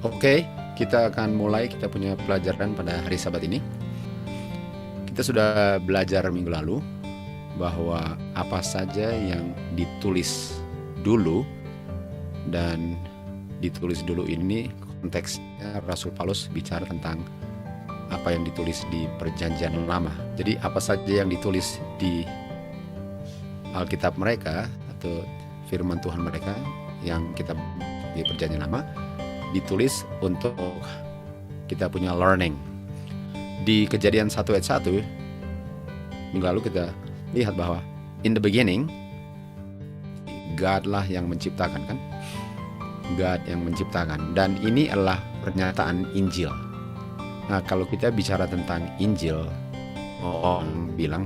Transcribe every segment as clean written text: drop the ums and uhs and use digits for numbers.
Oke, kita akan mulai kita punya pelajaran pada hari Sabat ini. Kita sudah belajar minggu lalu bahwa apa saja yang ditulis dulu, dan ditulis dulu ini konteksnya Rasul Paulus bicara tentang apa yang ditulis di Perjanjian Lama. Jadi apa saja yang ditulis di Alkitab mereka atau firman Tuhan mereka yang kitab di Perjanjian Lama ditulis untuk kita punya learning. Di Kejadian 1 ayat 1 minggu lalu kita lihat bahwa in the beginning God lah yang menciptakan, kan? God yang menciptakan, dan ini adalah pernyataan Injil. Nah, kalau kita bicara tentang Injil, orang bilang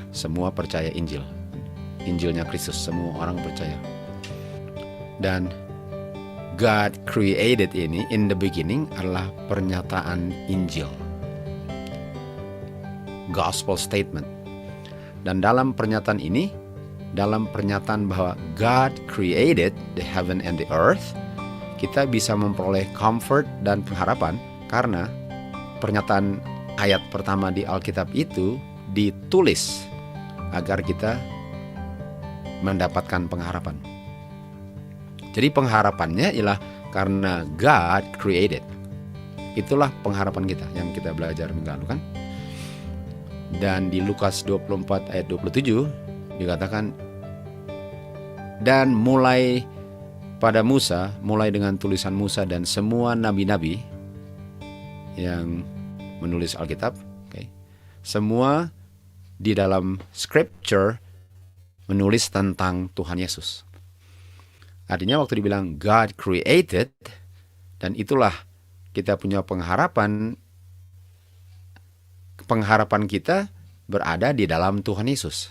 semua percaya Injil. Injilnya Kristus, semua orang percaya. Dan God created ini in the beginning adalah pernyataan Injil, gospel statement. Dan dalam pernyataan ini, dalam pernyataan bahwa God created the heaven and the earth, kita bisa memperoleh comfort dan pengharapan karena pernyataan ayat pertama di Alkitab itu ditulis agar kita mendapatkan pengharapan. Jadi pengharapannya ialah karena God created. Itulah pengharapan kita yang kita belajar minggu lalu, kan? Dan di Lukas 24 ayat 27 dikatakan, dan mulai pada Musa, mulai dengan tulisan Musa dan semua nabi-nabi yang menulis Alkitab, semua di dalam scripture menulis tentang Tuhan Yesus. Artinya waktu dibilang God created, dan itulah kita punya pengharapan kita berada di dalam Tuhan Yesus.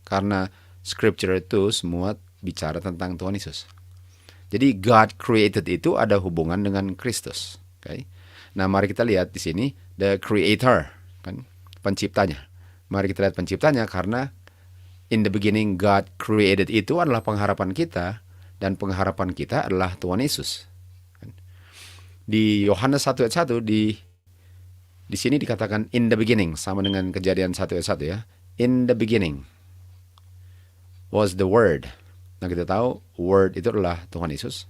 Karena scripture itu semua bicara tentang Tuhan Yesus. Jadi God created itu ada hubungan dengan Kristus. Nah, mari kita lihat di sini the creator, kan? Penciptanya. Mari kita lihat penciptanya, karena in the beginning God created itu adalah pengharapan kita, dan pengharapan kita adalah Tuhan Yesus. Di Yohanes 1 ayat 1 di sini dikatakan in the beginning, sama dengan Kejadian 1 ayat 1 ya. In the beginning was the word. Nah, kita tahu word itu adalah Tuhan Yesus.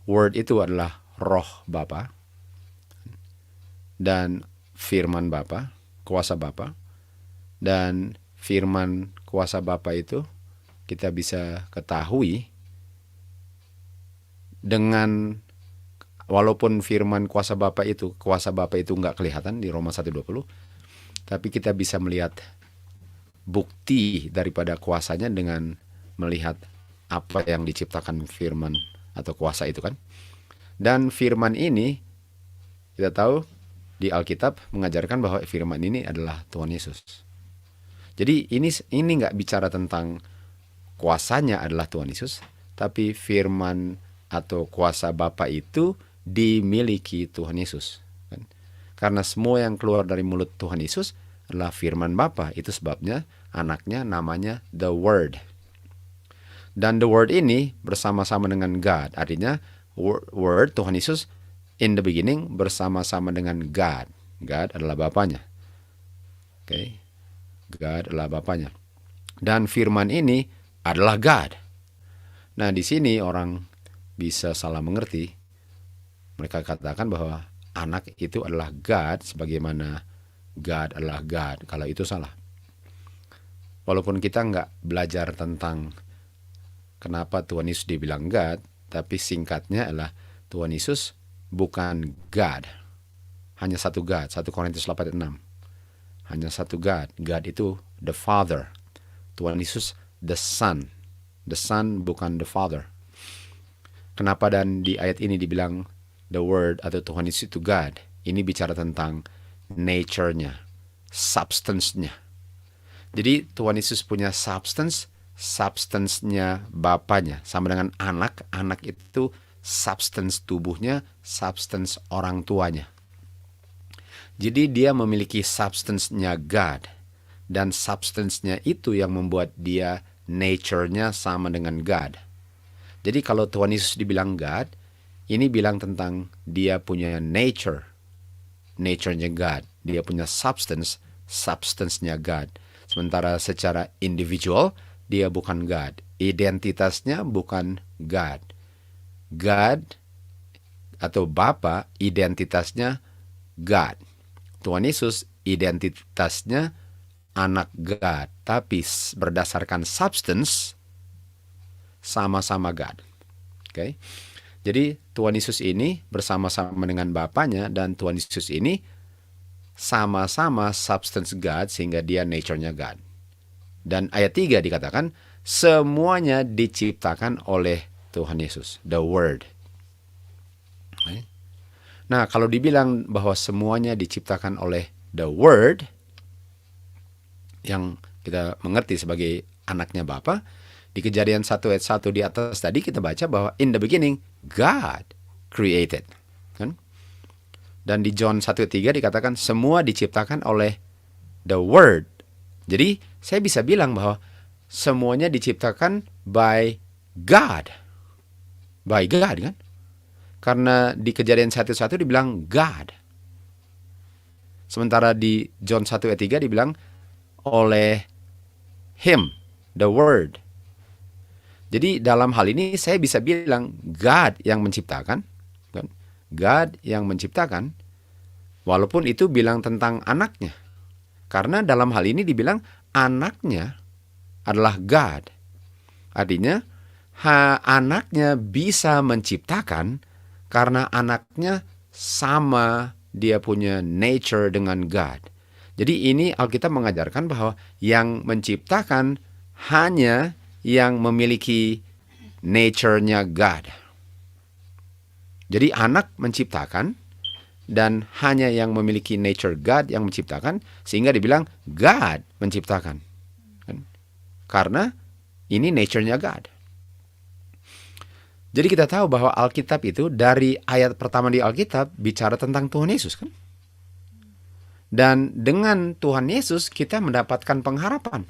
Word itu adalah roh Bapa dan firman Bapa, kuasa Bapa. Dan firman kuasa Bapa itu kita bisa ketahui dengan, walaupun firman kuasa Bapa itu nggak kelihatan di Roma 1:20, tapi kita bisa melihat bukti daripada kuasanya dengan melihat apa yang diciptakan firman atau kuasa itu, kan. Dan firman ini kita tahu di Alkitab mengajarkan bahwa firman ini adalah Tuhan Yesus. Jadi ini nggak bicara tentang kuasanya adalah Tuhan Yesus, tapi firman atau kuasa Bapa itu dimiliki Tuhan Yesus, kan? Karena semua yang keluar dari mulut Tuhan Yesus adalah firman Bapa. Itu sebabnya anaknya namanya the Word. Dan the Word ini bersama-sama dengan God. Artinya Word, Tuhan Yesus, in the beginning bersama-sama dengan God. God adalah Bapanya. God adalah Bapanya. Dan firman ini adalah God. Nah, di sini orang bisa salah mengerti. Mereka katakan bahwa anak itu adalah God, sebagaimana God adalah God. Kalau itu salah. Walaupun kita nggak belajar tentang kenapa Tuhan Yesus dibilang God, tapi singkatnya adalah Tuhan Yesus bukan God. Hanya satu God. 1 Korintus 8:6. Hanya satu God. God itu the Father. Tuhan Yesus the Son. The Son bukan the Father. Kenapa dan di ayat ini dibilang the Word atau Tuhan Yesus itu God? Ini bicara tentang nature-nya, substance-nya. Jadi Tuhan Yesus punya substance-nya Bapanya. Sama dengan anak itu substance tubuhnya, substance orang tuanya. Jadi dia memiliki substance-nya God. Dan substance-nya itu yang membuat dia nature-nya sama dengan God. Jadi kalau Tuhan Yesus dibilang God, Ini bilang tentang dia punya nature-nya God. Dia punya substance-nya God. Sementara secara individual, dia bukan God. Identitasnya bukan God. God atau Bapa identitasnya God. Tuhan Yesus identitasnya anak God. Tapi berdasarkan substance, sama-sama God. Oke. Jadi Tuhan Yesus ini bersama-sama dengan Bapanya, dan Tuhan Yesus ini sama-sama substance God, sehingga dia nature-nya God. Dan ayat 3 dikatakan, semuanya diciptakan oleh Tuhan Yesus, the Word. Nah, kalau dibilang bahwa semuanya diciptakan oleh the Word, yang kita mengerti sebagai anaknya Bapa, di Kejadian 1 ayat 1 di atas tadi kita baca bahwa in the beginning God created. Kan? Dan di John 1:3 dikatakan semua diciptakan oleh the Word. Jadi saya bisa bilang bahwa semuanya diciptakan by God. By God, kan? Karena di Kejadian 1:1 dibilang God. Sementara di John 1 ayat 3 dibilang oleh Him, the Word. Jadi dalam hal ini saya bisa bilang God yang menciptakan, kan? God yang menciptakan, walaupun itu bilang tentang anaknya. Karena dalam hal ini dibilang anaknya adalah God. Artinya anaknya bisa menciptakan karena anaknya sama, dia punya nature dengan God. Jadi ini Alkitab mengajarkan bahwa yang menciptakan hanya yang memiliki nature-nya God. Jadi anak menciptakan, dan hanya yang memiliki nature God yang menciptakan, sehingga dibilang God menciptakan. Karena ini nature-nya God. Jadi kita tahu bahwa Alkitab itu dari ayat pertama di Alkitab bicara tentang Tuhan Yesus, kan? Dan dengan Tuhan Yesus kita mendapatkan pengharapan.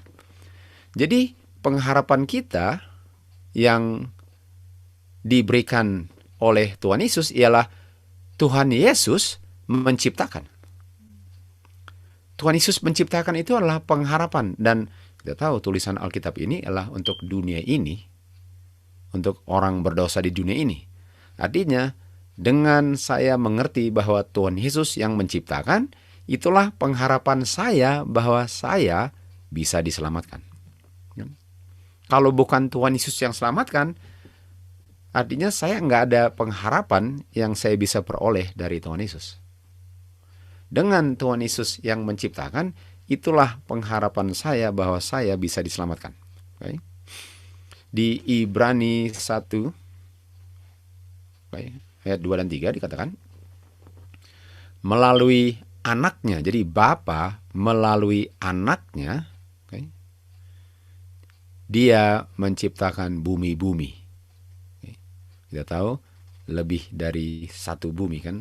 Jadi pengharapan kita yang diberikan oleh Tuhan Yesus ialah Tuhan Yesus menciptakan. Tuhan Yesus menciptakan itu adalah pengharapan. Dan kita tahu tulisan Alkitab ini adalah untuk dunia ini, untuk orang berdosa di dunia ini. Artinya, dengan saya mengerti bahwa Tuhan Yesus yang menciptakan, itulah pengharapan saya bahwa saya bisa diselamatkan. Kalau bukan Tuhan Yesus yang selamatkan, artinya saya nggak ada pengharapan yang saya bisa peroleh dari Tuhan Yesus. Dengan Tuhan Yesus yang menciptakan, itulah pengharapan saya bahwa saya bisa diselamatkan. Okay? Di Ibrani 1, ayat 2 dan 3 dikatakan, melalui anaknya, jadi Bapa melalui anaknya, dia menciptakan bumi-bumi. Kita tahu lebih dari satu bumi, kan,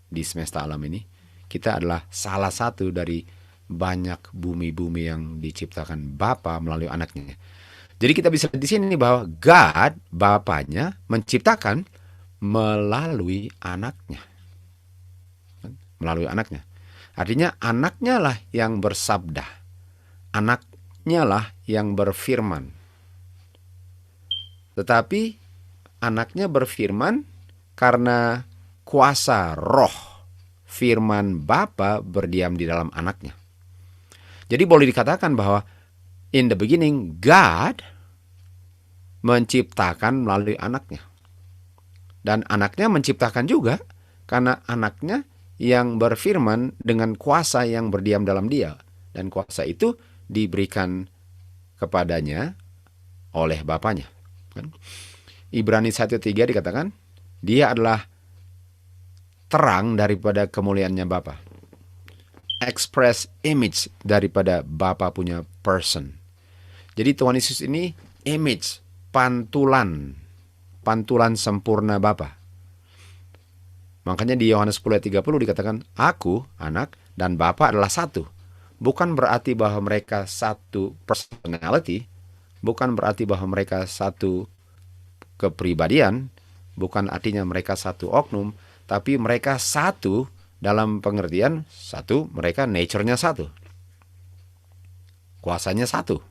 di semesta alam ini. Kita adalah salah satu dari banyak bumi-bumi yang diciptakan Bapa melalui anaknya. Jadi kita bisa di sini bahwa God, Bapanya, menciptakan melalui anaknya. Melalui anaknya. Artinya anaknya lah yang bersabda. Anaknya lah yang berfirman. Tetapi anaknya berfirman karena kuasa roh firman Bapa berdiam di dalam anaknya. Jadi boleh dikatakan bahwa in the beginning God menciptakan melalui anaknya. Dan anaknya menciptakan juga karena anaknya yang berfirman dengan kuasa yang berdiam dalam dia. Dan kuasa itu diberikan kepadanya oleh Bapanya. Ibrani 1:3 dikatakan, dia adalah terang daripada kemuliaannya Bapa. Express image daripada Bapa punya person. Jadi Tuhan Yesus ini image, pantulan sempurna Bapa. Makanya di Yohanes 10:30 dikatakan, aku, anak, dan Bapa adalah satu. Bukan berarti bahwa mereka satu personality, bukan berarti bahwa mereka satu kepribadian, bukan artinya mereka satu oknum, tapi mereka satu dalam pengertian satu, mereka nature-nya satu. Kuasanya satu.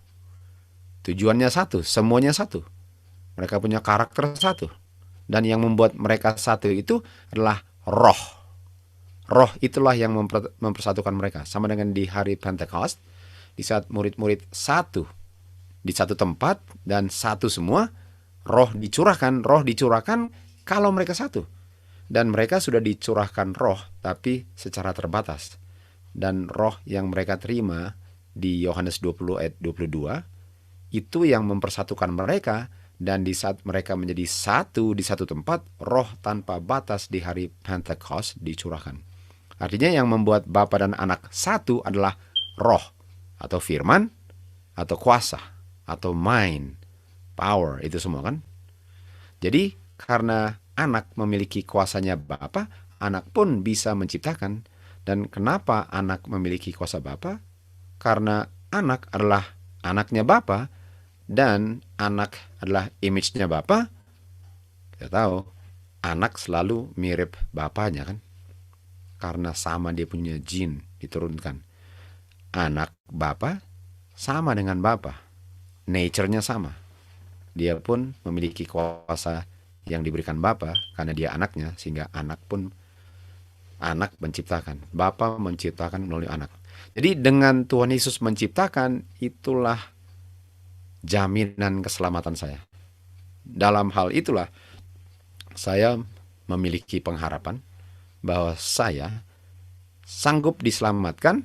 Tujuannya satu, semuanya satu. Mereka punya karakter satu. Dan yang membuat mereka satu itu adalah roh. Roh itulah yang mempersatukan mereka. Sama dengan di hari Pentecost, di saat murid-murid satu di satu tempat dan satu semua, roh dicurahkan kalau mereka satu. Dan mereka sudah dicurahkan roh, tapi secara terbatas. Dan roh yang mereka terima di Yohanes 20 ayat 22, itu yang mempersatukan mereka. Dan di saat mereka menjadi satu di satu tempat, roh tanpa batas di hari Pentecost dicurahkan. Artinya yang membuat Bapa dan Anak satu adalah roh, atau firman, atau kuasa, atau mind, power, itu semua kan. Jadi karena Anak memiliki kuasanya Bapa, Anak pun bisa menciptakan. Dan kenapa Anak memiliki kuasa Bapa? Karena Anak adalah anaknya Bapa, dan Anak adalah image-nya Bapa. Kita tahu Anak selalu mirip Bapanya kan, karena sama dia punya gene diturunkan. Anak Bapa sama dengan Bapa, nature-nya sama. Dia pun memiliki kuasa yang diberikan Bapa karena dia anaknya, sehingga Anak menciptakan. Bapa menciptakan melalui Anak. Jadi dengan Tuhan Yesus menciptakan, itulah jaminan keselamatan saya. Dalam hal itulah saya memiliki pengharapan bahwa saya sanggup diselamatkan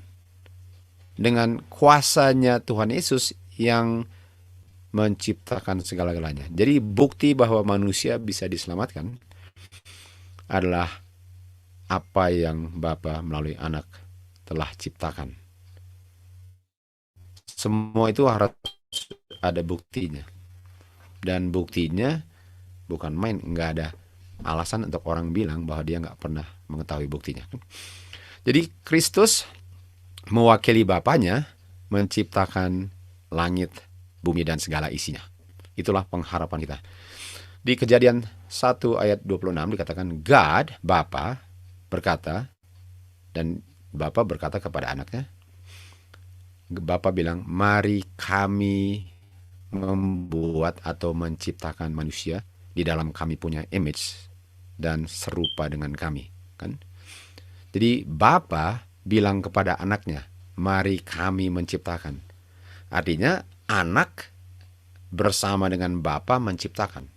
dengan kuasanya Tuhan Yesus yang menciptakan segala-galanya. Jadi bukti bahwa manusia bisa diselamatkan adalah apa yang Bapa melalui Anak telah ciptakan. Semua itu harus ada buktinya. Dan buktinya bukan main, nggak ada alasan untuk orang bilang bahwa dia nggak pernah mengetahui buktinya. Jadi Kristus mewakili Bapanya menciptakan langit, bumi, dan segala isinya. Itulah pengharapan kita. Di Kejadian 1 ayat 26 dikatakan, God, Bapa, berkata, dan Bapa berkata kepada Anaknya, Bapa bilang, mari kami membuat atau menciptakan manusia di dalam kami punya image dan serupa dengan kami, kan? Jadi Bapa bilang kepada Anaknya, mari kami menciptakan. Artinya Anak bersama dengan Bapa menciptakan.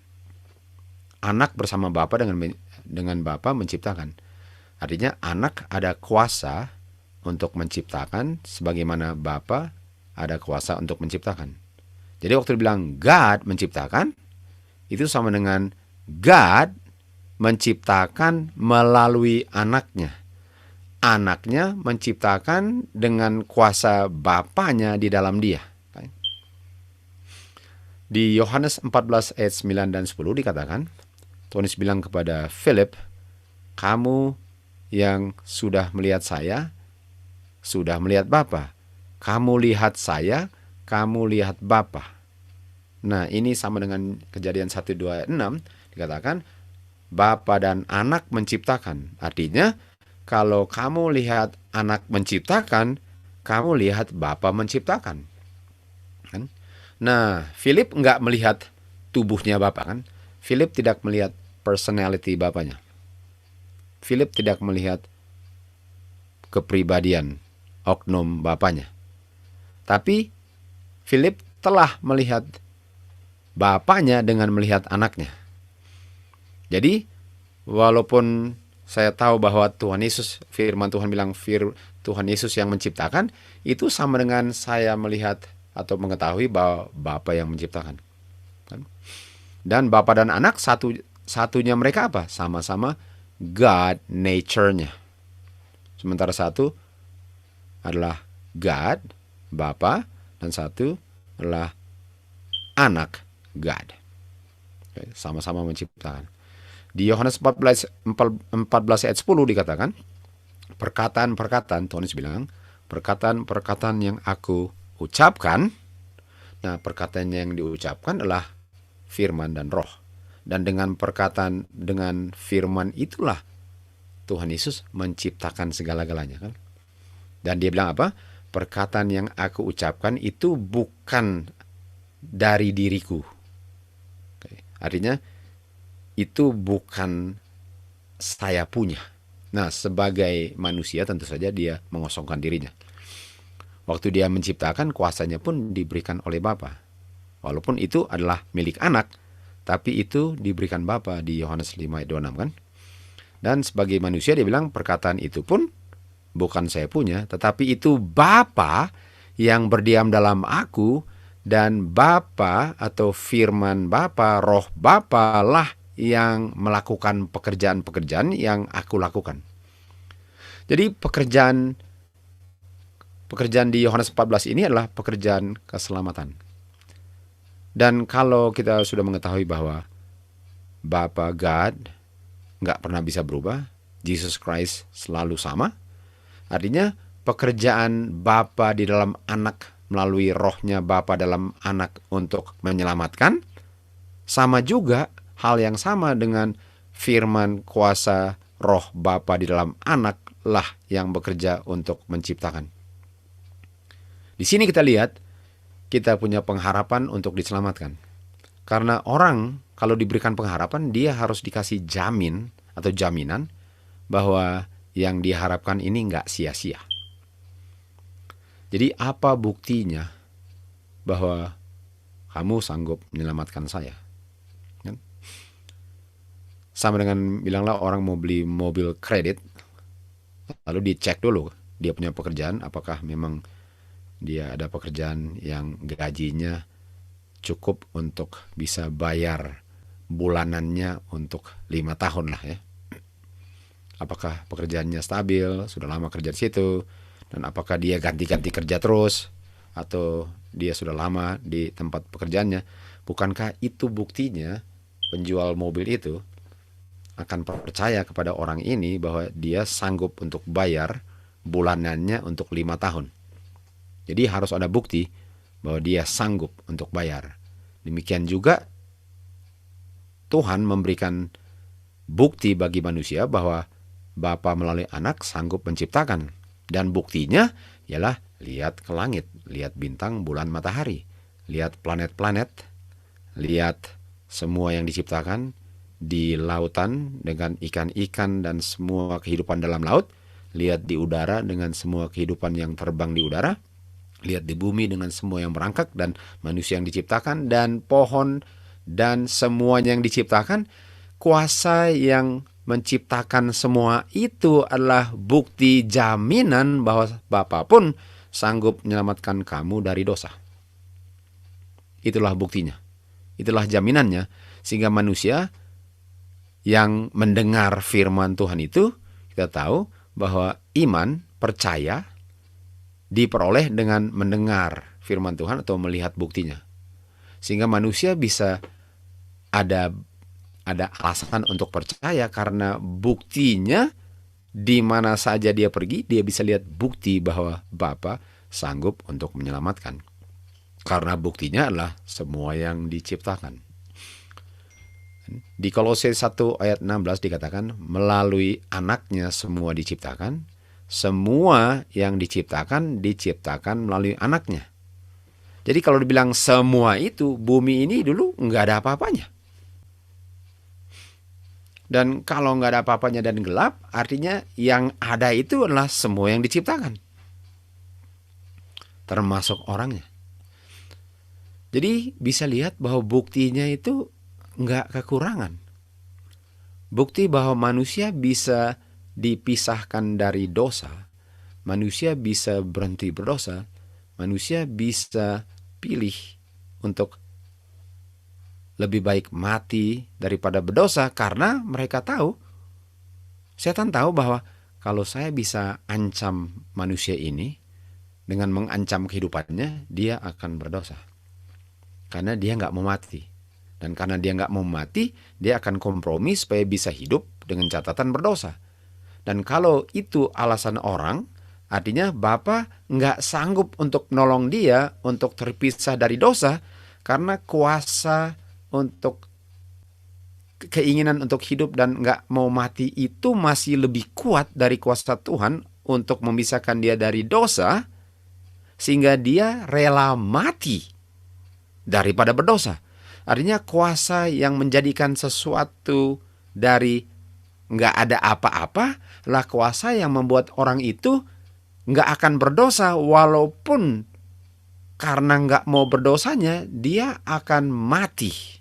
Anak bersama Bapa dengan Bapa menciptakan. Artinya Anak ada kuasa untuk menciptakan sebagaimana Bapa ada kuasa untuk menciptakan. Jadi waktu dibilang God menciptakan, itu sama dengan God menciptakan melalui Anaknya. Anaknya menciptakan dengan kuasa Bapanya di dalam dia. Di Yohanes 14 ayat 9 dan 10 dikatakan, Tuhan Yesus bilang kepada Philip, kamu yang sudah melihat saya, sudah melihat Bapa. Kamu lihat saya, kamu lihat Bapa. Nah, ini sama dengan Kejadian 1, 2, 6 dikatakan Bapa dan Anak menciptakan. Artinya kalau kamu lihat Anak menciptakan, kamu lihat Bapa menciptakan. Kan? Nah, Philip nggak melihat tubuhnya Bapa kan? Philip tidak melihat personality Bapanya. Philip tidak melihat kepribadian oknum Bapanya. Tapi Philip telah melihat Bapanya dengan melihat Anaknya. Jadi, walaupun saya tahu bahwa Tuhan Yesus, firman Tuhan bilang Tuhan Yesus yang menciptakan, itu sama dengan saya melihat atau mengetahui bahwa Bapa yang menciptakan. Dan Bapa dan Anak satunya mereka apa? Sama-sama God nature-nya. Sementara satu adalah God, Bapa, dan satu adalah Anak, God. Sama-sama menciptakan. Di Yohanes 14 ayat 10 dikatakan, perkataan-perkataan, Tuhan Yesus bilang, perkataan-perkataan yang aku ucapkan. Nah, perkataan yang diucapkan adalah firman dan roh. Dan dengan perkataan, dengan firman itulah Tuhan Yesus menciptakan segala-galanya kan. Dan dia bilang apa? Perkataan yang aku ucapkan itu bukan dari diriku. Artinya itu bukan saya punya. Nah, sebagai manusia tentu saja dia mengosongkan dirinya. Waktu dia menciptakan, kuasanya pun diberikan oleh Bapa. Walaupun itu adalah milik anak, tapi itu diberikan Bapa di Yohanes 5 ayat 26 kan. Dan sebagai manusia dia bilang perkataan itu pun bukan saya punya, tetapi itu Bapa yang berdiam dalam aku, dan Bapa atau firman Bapa, roh Bapa lah yang melakukan pekerjaan-pekerjaan yang aku lakukan. Jadi pekerjaan di Yohanes 14 ini adalah pekerjaan keselamatan. Dan kalau kita sudah mengetahui bahwa Bapa God nggak pernah bisa berubah, Jesus Christ selalu sama, artinya pekerjaan Bapa di dalam anak melalui rohnya Bapa dalam anak untuk menyelamatkan, sama juga hal yang sama dengan firman kuasa roh Bapa di dalam anak lah yang bekerja untuk menciptakan. Di sini kita lihat kita punya pengharapan untuk diselamatkan. Karena orang kalau diberikan pengharapan, dia harus dikasih jamin atau jaminan bahwa yang diharapkan ini nggak sia-sia. Jadi apa buktinya bahwa kamu sanggup menyelamatkan saya? Sama dengan bilanglah orang mau beli mobil kredit, lalu dicek dulu dia punya pekerjaan, apakah memang dia ada pekerjaan yang gajinya cukup untuk bisa bayar bulanannya untuk 5 tahun lah ya. Apakah pekerjaannya stabil, sudah lama kerja di situ, dan apakah dia ganti-ganti kerja terus, atau dia sudah lama di tempat pekerjaannya. Bukankah itu buktinya penjual mobil itu akan percaya kepada orang ini bahwa dia sanggup untuk bayar bulanannya untuk 5 tahun. Jadi harus ada bukti bahwa dia sanggup untuk bayar. Demikian juga Tuhan memberikan bukti bagi manusia bahwa Bapa melalui anak sanggup menciptakan. Dan buktinya ialah lihat ke langit, lihat bintang, bulan, matahari, lihat planet-planet, lihat semua yang diciptakan di lautan dengan ikan-ikan dan semua kehidupan dalam laut, lihat di udara dengan semua kehidupan yang terbang di udara, lihat di bumi dengan semua yang merangkak dan manusia yang diciptakan dan pohon dan semuanya yang diciptakan. Kuasa yang menciptakan semua itu adalah bukti jaminan bahwa Bapa pun sanggup menyelamatkan kamu dari dosa. Itulah buktinya. Itulah jaminannya. Sehingga manusia yang mendengar firman Tuhan itu, kita tahu bahwa iman, percaya, diperoleh dengan mendengar firman Tuhan atau melihat buktinya. Sehingga manusia bisa ada alasan untuk percaya karena buktinya di mana saja dia pergi, dia bisa lihat bukti bahwa Bapa sanggup untuk menyelamatkan. Karena buktinya adalah semua yang diciptakan. Di Kolose 1 ayat 16 dikatakan, melalui anaknya semua diciptakan. Semua yang diciptakan melalui anaknya. Jadi kalau dibilang semua itu, bumi ini dulu nggak ada apa-apanya. Dan kalau nggak ada apa-apanya dan gelap, artinya yang ada itu adalah semua yang diciptakan. Termasuk orangnya. Jadi bisa lihat bahwa buktinya itu nggak kekurangan. Bukti bahwa manusia bisa dipisahkan dari dosa, manusia bisa berhenti berdosa, manusia bisa pilih untuk lebih baik mati daripada berdosa karena mereka tahu, setan tahu bahwa kalau saya bisa ancam manusia ini dengan mengancam kehidupannya, dia akan berdosa. Karena dia nggak mau mati. Dan karena dia nggak mau mati, dia akan kompromi supaya bisa hidup dengan catatan berdosa. Dan kalau itu alasan orang, artinya Bapa nggak sanggup untuk menolong dia untuk terpisah dari dosa karena kuasa untuk keinginan untuk hidup dan nggak mau mati itu masih lebih kuat dari kuasa Tuhan untuk memisahkan dia dari dosa, sehingga dia rela mati daripada berdosa. Artinya kuasa yang menjadikan sesuatu dari nggak ada apa-apa lah kuasa yang membuat orang itu nggak akan berdosa, walaupun karena nggak mau berdosanya dia akan mati.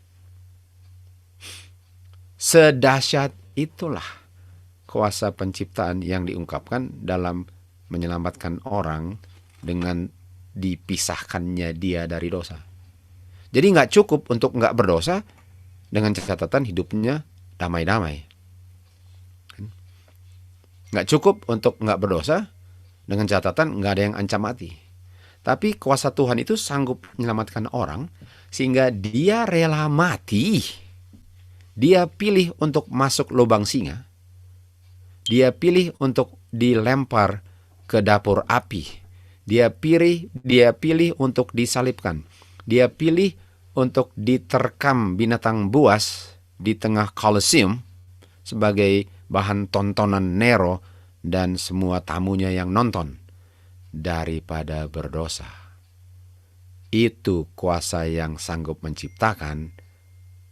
Sedahsyat itulah kuasa penciptaan yang diungkapkan dalam menyelamatkan orang dengan dipisahkannya dia dari dosa. Jadi nggak cukup untuk nggak berdosa dengan catatan hidupnya damai-damai. Nggak cukup untuk nggak berdosa dengan catatan nggak ada yang ancam mati. Tapi kuasa Tuhan itu sanggup menyelamatkan orang sehingga dia rela mati. Dia pilih untuk masuk lubang singa. Dia pilih untuk dilempar ke dapur api. Dia pilih untuk disalibkan. Dia pilih untuk diterkam binatang buas di tengah Colosseum sebagai bahan tontonan Nero dan semua tamunya yang nonton daripada berdosa. Itu kuasa yang sanggup menciptakan,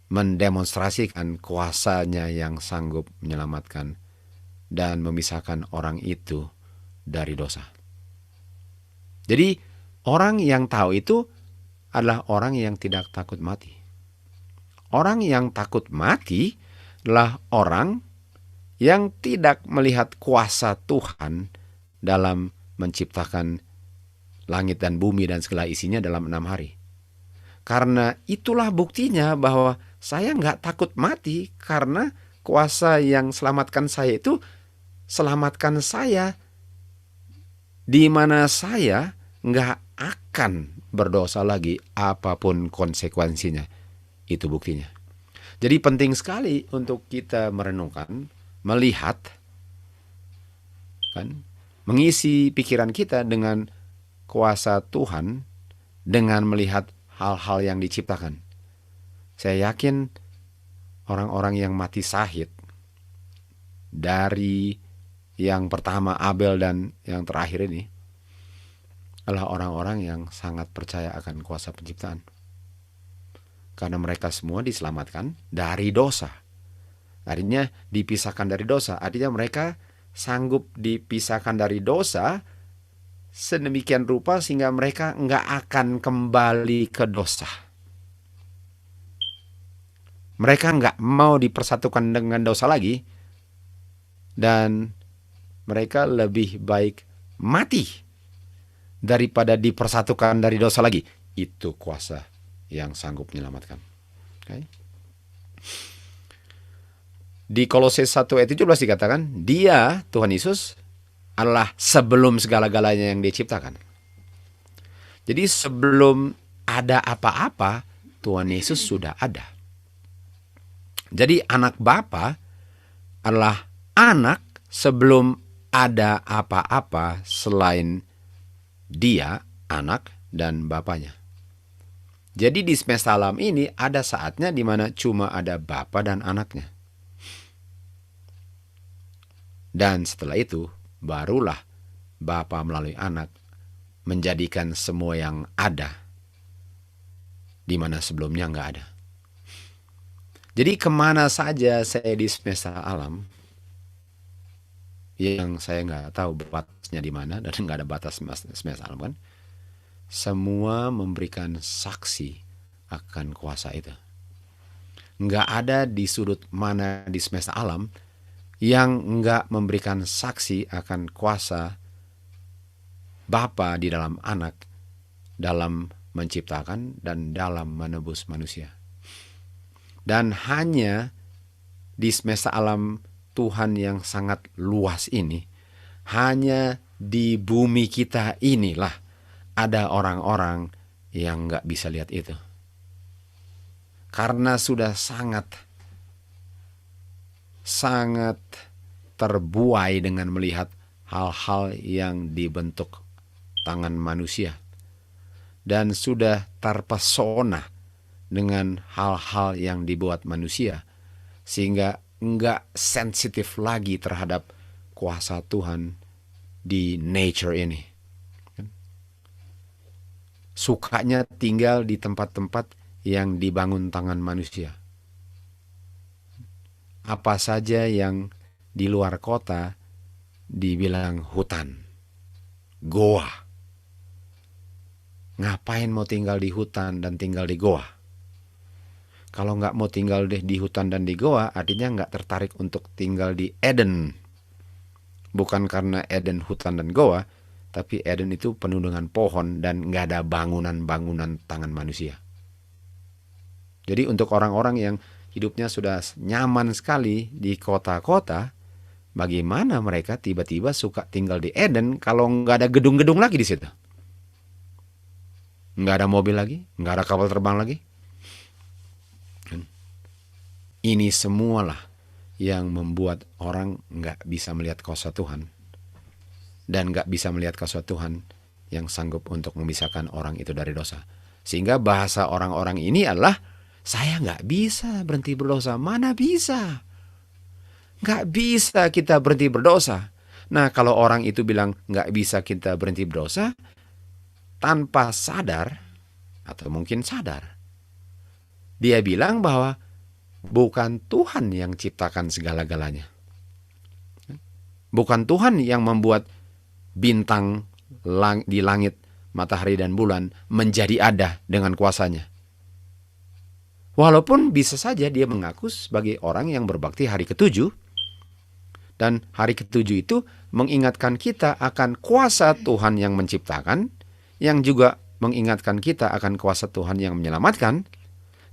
mendemonstrasikan kuasanya yang sanggup menyelamatkan dan memisahkan orang itu dari dosa. Jadi orang yang tahu itu adalah orang yang tidak takut mati. Orang yang takut mati adalah orang yang tidak melihat kuasa Tuhan dalam menciptakan langit dan bumi dan segala isinya dalam 6 hari. Karena itulah buktinya bahwa saya nggak takut mati, karena kuasa yang selamatkan saya itu selamatkan saya di mana saya nggak akan berdosa lagi apapun konsekuensinya. Itu buktinya. Jadi penting sekali untuk kita merenungkan, melihat, kan, mengisi pikiran kita dengan kuasa Tuhan dengan melihat hal-hal yang diciptakan. Saya yakin orang-orang yang mati syahid dari yang pertama Abel dan yang terakhir ini adalah orang-orang yang sangat percaya akan kuasa penciptaan. Karena mereka semua diselamatkan dari dosa. Artinya dipisahkan dari dosa. Artinya mereka sanggup dipisahkan dari dosa sedemikian rupa sehingga mereka nggak akan kembali ke dosa. Mereka nggak mau dipersatukan dengan dosa lagi, dan mereka lebih baik mati daripada dipersatukan dari dosa lagi. Itu kuasa yang sanggup menyelamatkan. Okay. Di Kolose 1 ayat 17 dikatakan, Dia, Tuhan Yesus, adalah sebelum segala-galanya yang diciptakan. Jadi sebelum ada apa-apa, Tuhan Yesus sudah ada. Jadi anak Bapa adalah anak sebelum ada apa-apa selain dia, anak, dan bapaknya. Jadi di semesta alam ini ada saatnya di mana cuma ada Bapa dan anaknya. Dan setelah itu barulah Bapa melalui anak menjadikan semua yang ada di mana sebelumnya nggak ada. Jadi kemana saja saya di semesta alam yang saya nggak tahu batasnya di mana dan nggak ada batas semesta alam, kan? Semua memberikan saksi akan kuasa itu. Nggak ada di sudut mana di semesta alam yang nggak memberikan saksi akan kuasa Bapa di dalam anak, dalam menciptakan dan dalam menebus manusia. Dan hanya di semesta alam Tuhan yang sangat luas ini, hanya di bumi kita inilah ada orang-orang yang nggak bisa lihat itu. Karena sudah sangat terbuai dengan melihat hal-hal yang dibentuk tangan manusia. Dan sudah terpesona dengan hal-hal yang dibuat manusia. sehingga nggak sensitif lagi terhadap kuasa Tuhan di nature ini. Sukanya tinggal di tempat-tempat yang dibangun tangan manusia. Apa saja yang di luar kota dibilang hutan, goa. Ngapain mau tinggal di hutan dan tinggal di goa? Kalau nggak mau tinggal di hutan dan di goa, artinya nggak tertarik untuk tinggal di Eden. Bukan karena Eden hutan dan goa, tapi Eden itu penuh dengan pohon dan nggak ada bangunan-bangunan tangan manusia. Jadi untuk orang-orang yang hidupnya sudah nyaman sekali di kota-kota, bagaimana mereka tiba-tiba suka tinggal di Eden kalau nggak ada gedung-gedung lagi di situ? Nggak ada mobil lagi, nggak ada kapal terbang lagi. Ini semualah yang membuat orang nggak bisa melihat kuasa Tuhan. Dan nggak bisa melihat kuasa Tuhan yang sanggup untuk memisahkan orang itu dari dosa. Sehingga bahasa orang-orang ini adalah, saya nggak bisa berhenti berdosa. Mana bisa? Nggak bisa kita berhenti berdosa. Nah, kalau orang itu bilang nggak bisa kita berhenti berdosa, tanpa sadar, atau mungkin sadar, dia bilang bahwa bukan Tuhan yang ciptakan segala-galanya. Bukan Tuhan yang membuat bintang di langit, matahari dan bulan menjadi ada dengan kuasanya. Walaupun bisa saja dia mengaku sebagai orang yang berbakti hari ke-7, dan hari ke-7 itu mengingatkan kita akan kuasa Tuhan yang menciptakan, yang juga mengingatkan kita akan kuasa Tuhan yang menyelamatkan.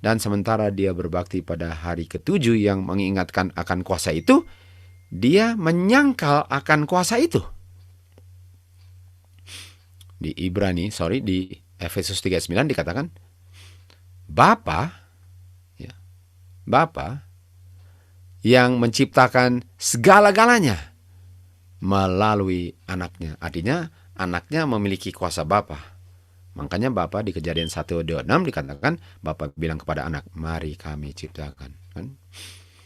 Dan sementara dia berbakti pada hari ke-7 yang mengingatkan akan kuasa itu, dia menyangkal akan kuasa itu. Di Efesus 3:9 dikatakan, Bapa yang menciptakan segala-galanya melalui anaknya. Artinya anaknya memiliki kuasa Bapa. Makanya Bapa di Kejadian 1:26 dikatakan, Bapa bilang kepada anak, mari kami ciptakan.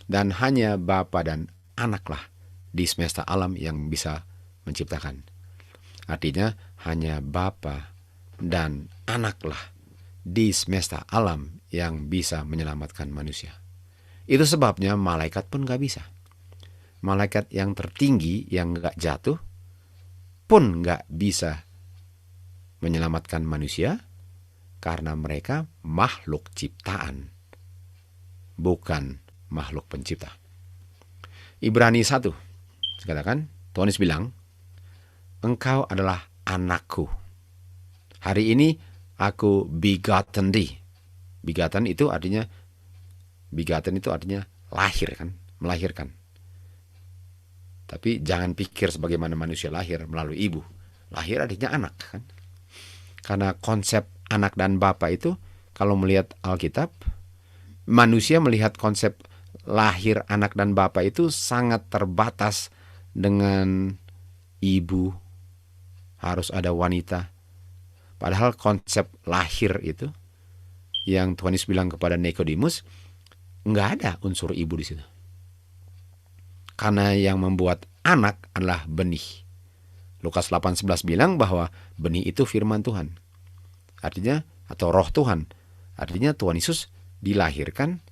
Dan hanya Bapa dan anaklah di semesta alam yang bisa menciptakan. Artinya hanya Bapa dan anaklah di semesta alam yang bisa menyelamatkan manusia. Itu sebabnya malaikat pun gak bisa. Malaikat yang tertinggi, yang gak jatuh, pun gak bisa menyelamatkan manusia, karena mereka makhluk ciptaan, bukan makhluk pencipta. Ibrani 1 dikatakan, Tuhan Yesus bilang, engkau adalah anakku. Hari ini aku begotten thee. Begotten itu artinya lahir, kan, melahirkan. Tapi jangan pikir sebagaimana manusia lahir melalui ibu. Lahir artinya anak, kan. Karena konsep anak dan bapa itu, kalau melihat Alkitab, manusia melihat konsep lahir anak dan bapa itu sangat terbatas dengan ibu, harus ada wanita. Padahal konsep lahir itu, yang Tuhan Yesus bilang kepada Nikodemus, nggak ada unsur ibu di situ. Karena yang membuat anak adalah benih. Lukas 8:11 bilang bahwa benih itu firman Tuhan. Artinya, atau roh Tuhan. Artinya Tuhan Yesus dilahirkan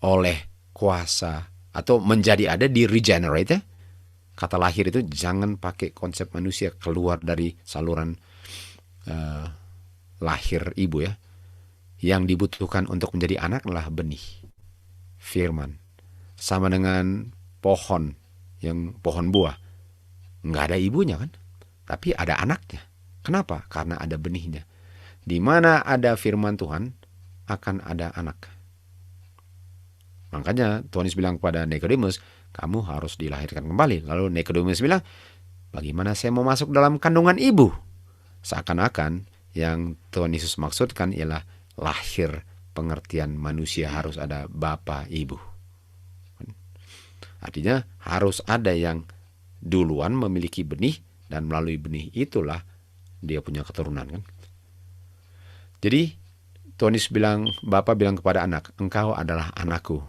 oleh kuasa, atau menjadi ada di regenerate. Kata lahir itu jangan pakai konsep manusia keluar dari saluran lahir ibu, ya. Yang dibutuhkan untuk menjadi anak adalah benih, firman. Sama dengan pohon, yang pohon buah. Nggak ada ibunya, kan? Tapi ada anaknya. Kenapa? Karena ada benihnya. Di mana ada firman Tuhan, akan ada anak. Makanya Tuhan Yesus bilang kepada Nikodemus, kamu harus dilahirkan kembali. Lalu Nikodemus bilang, bagaimana saya mau masuk dalam kandungan ibu? Seakan-akan yang Tuhan Yesus maksudkan ialah lahir, pengertian manusia harus ada bapa ibu. Artinya harus ada yang duluan memiliki benih, dan melalui benih itulah dia punya keturunan, kan. Jadi Tuhan Yesus bilang, Bapa bilang kepada anak, engkau adalah anakku.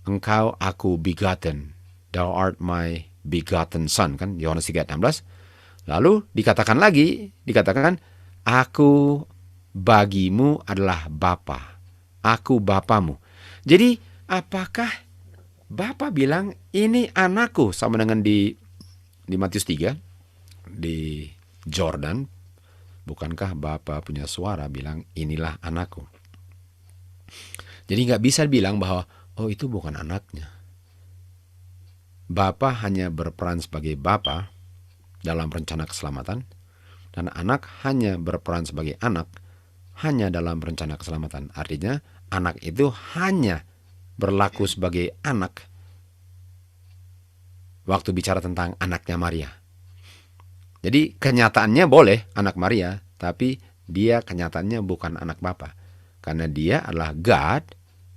engkau aku begotten, thou art my begotten son, kan Yohanes 3:16. Lalu dikatakan aku bagimu adalah Bapa, aku Bapamu. Jadi apakah Bapa bilang ini anakku, sama dengan di Matius 3 di Jordan, bukankah Bapa punya suara bilang inilah anakku? Jadi nggak bisa bilang bahwa oh itu bukan anaknya. Bapa hanya berperan sebagai Bapa dalam rencana keselamatan, dan anak hanya berperan sebagai anak hanya dalam rencana keselamatan. Artinya anak itu hanya berlaku sebagai anak waktu bicara tentang anaknya Maria. Jadi kenyataannya boleh anak Maria, tapi dia kenyataannya bukan anak Bapa. Karena dia adalah God,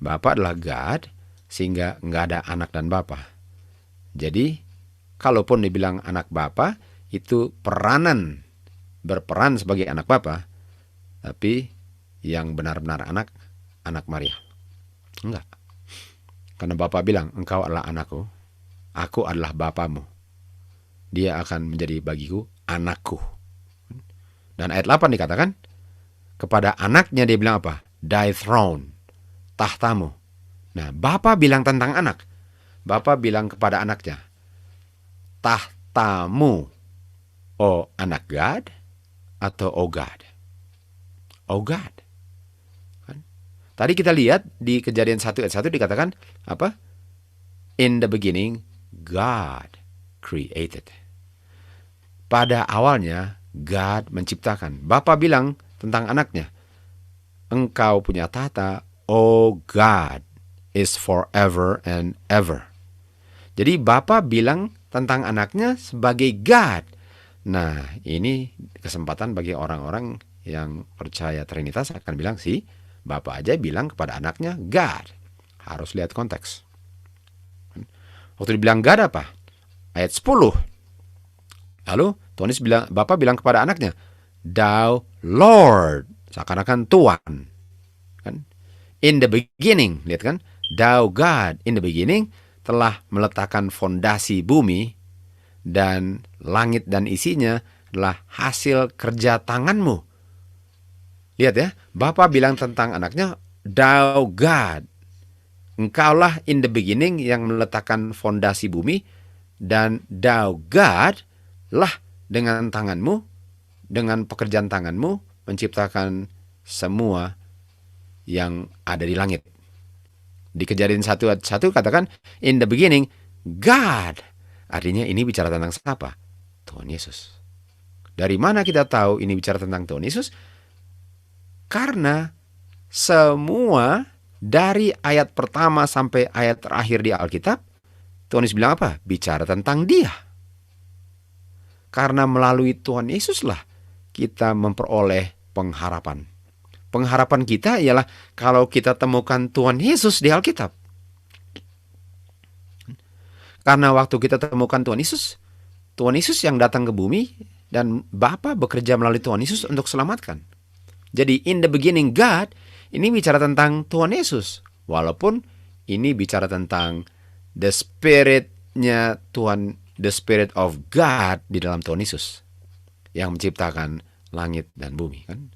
Bapa adalah God, sehingga nggak ada anak dan Bapa. Jadi kalaupun dibilang anak Bapa, itu berperan sebagai anak Bapa, tapi yang benar-benar anak Maria. Enggak. Karena Bapa bilang, engkau adalah anakku, aku adalah Bapamu. Dia akan menjadi bagiku anakku. Dan ayat 8 dikatakan, kepada anaknya dia bilang apa? Thy throne, tahtamu. Nah, Bapa bilang tentang anak. Bapa bilang kepada anaknya, tahtamu, oh anak God, atau oh God? Oh God. Kan? Tadi kita lihat di Kejadian 1 ayat 1 dikatakan apa? In the beginning, God created. Pada awalnya, God menciptakan. Bapa bilang tentang anaknya, engkau punya tahta, oh God, is forever and ever. Jadi Bapa bilang tentang anaknya sebagai God. Nah, ini kesempatan bagi orang-orang yang percaya Trinitas akan bilang sih, Bapa aja bilang kepada anaknya God. Harus lihat konteks. Waktu dibilang God apa? Ayat 10. Lalu Tuhan Yesus bilang, Bapa bilang kepada anaknya, Thou Lord, seakan-akan Tuhan. Kan? In the beginning, lihat kan? Thou God, in the beginning, telah meletakkan fondasi bumi, dan langit dan isinya adalah hasil kerja tanganmu. Lihat ya, Bapa bilang tentang anaknya, Thou God. Engkaulah in the beginning yang meletakkan fondasi bumi, dan Thou God lah dengan tanganmu, dengan pekerjaan tanganmu, menciptakan semua yang ada di langit. Di Kejadian 1:1 katakan, in the beginning, God. Artinya ini bicara tentang siapa? Tuhan Yesus. Dari mana kita tahu ini bicara tentang Tuhan Yesus? Karena semua dari ayat pertama sampai ayat terakhir di Alkitab, Tuhan Yesus bilang apa? Bicara tentang Dia. Karena melalui Tuhan Yesuslah kita memperoleh pengharapan. Pengharapan kita ialah kalau kita temukan Tuhan Yesus di Alkitab. Karena waktu kita temukan Tuhan Yesus yang datang ke bumi, dan Bapa bekerja melalui Tuhan Yesus untuk selamatkan. Jadi in the beginning God, ini bicara tentang Tuhan Yesus. Walaupun ini bicara tentang the Spirit-nya Tuhan, the Spirit of God di dalam Tuhan Yesus yang menciptakan langit dan bumi, kan?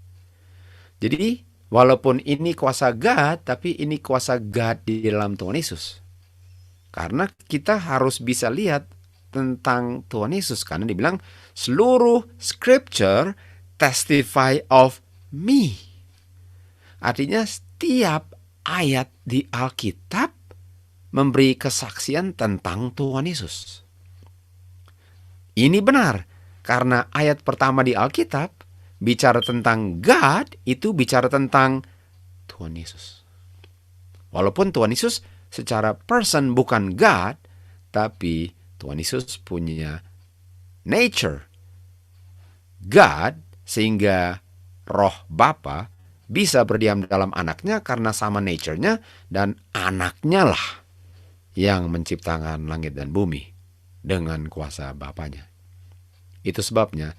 Jadi walaupun ini kuasa God, tapi ini kuasa God di dalam Tuhan Yesus. Karena kita harus bisa lihat tentang Tuhan Yesus, karena dibilang seluruh scripture testify of me. Artinya setiap ayat di Alkitab memberi kesaksian tentang Tuhan Yesus. Ini benar, karena ayat pertama di Alkitab bicara tentang God, itu bicara tentang Tuhan Yesus. Walaupun Tuhan Yesus secara person bukan God, tapi Tuhan Yesus punya nature God, sehingga roh Bapa bisa berdiam dalam anaknya karena sama nature-nya, dan anaknya lah yang menciptakan langit dan bumi dengan kuasa Bapanya. Itu sebabnya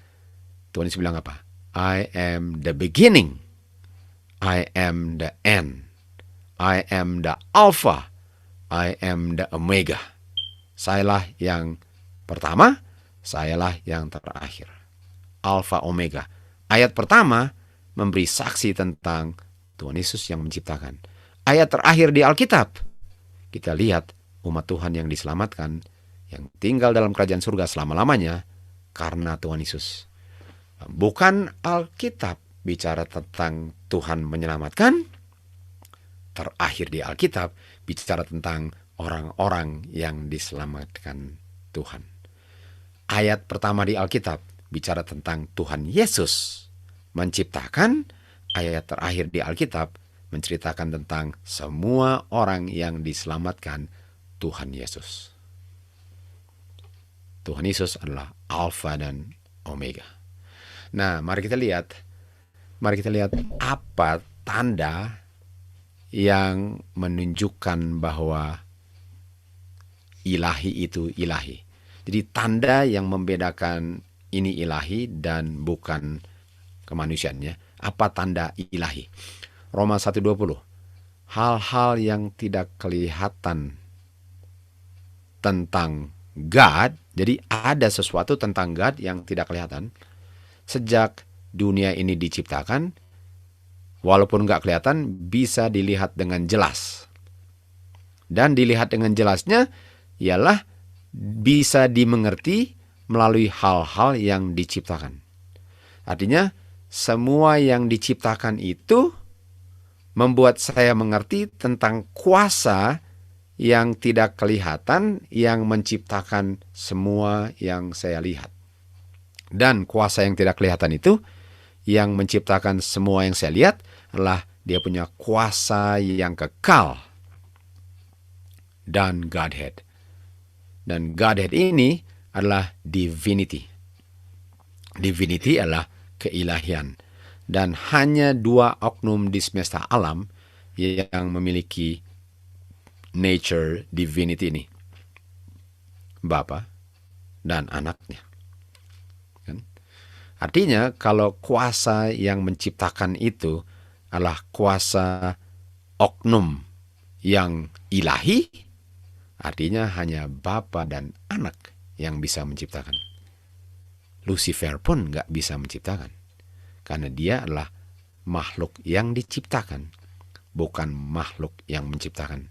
Tuhan Yesus bilang apa? I am the beginning, I am the end, I am the Alpha, I am the Omega. Sayalah yang pertama, sayalah yang terakhir. Alpha Omega. Ayat pertama memberi saksi tentang Tuhan Yesus yang menciptakan. Ayat terakhir di Alkitab, kita lihat umat Tuhan yang diselamatkan, yang tinggal dalam kerajaan surga selama-lamanya karena Tuhan Yesus. Bukan Alkitab bicara tentang Tuhan menyelamatkan. Terakhir di Alkitab bicara tentang orang-orang yang diselamatkan Tuhan. Ayat pertama di Alkitab bicara tentang Tuhan Yesus menciptakan. Ayat terakhir di Alkitab menceritakan tentang semua orang yang diselamatkan Tuhan Yesus. Tuhan Yesus adalah Alfa dan Omega. Nah, mari kita lihat apa tanda yang menunjukkan bahwa ilahi itu ilahi. Jadi tanda yang membedakan ini ilahi dan bukan kemanusiaannya. Apa tanda ilahi? Roma 1:20. Hal-hal yang tidak kelihatan tentang God. Jadi ada sesuatu tentang God yang tidak kelihatan. Sejak dunia ini diciptakan, walaupun nggak kelihatan, bisa dilihat dengan jelas. Dan dilihat dengan jelasnya ialah bisa dimengerti melalui hal-hal yang diciptakan. Artinya, semua yang diciptakan itu membuat saya mengerti tentang kuasa yang tidak kelihatan yang menciptakan semua yang saya lihat. Dan kuasa yang tidak kelihatan itu yang menciptakan semua yang saya lihat adalah dia punya kuasa yang kekal dan Godhead. Dan Godhead ini adalah divinity. Divinity adalah keilahian. Dan hanya dua oknum di semesta alam yang memiliki nature divinity ini. Bapa dan anaknya. Artinya kalau kuasa yang menciptakan itu adalah kuasa oknum yang ilahi, artinya hanya Bapa dan anak yang bisa menciptakan. Lucifer pun nggak bisa menciptakan. Karena dia adalah makhluk yang diciptakan, bukan makhluk yang menciptakan.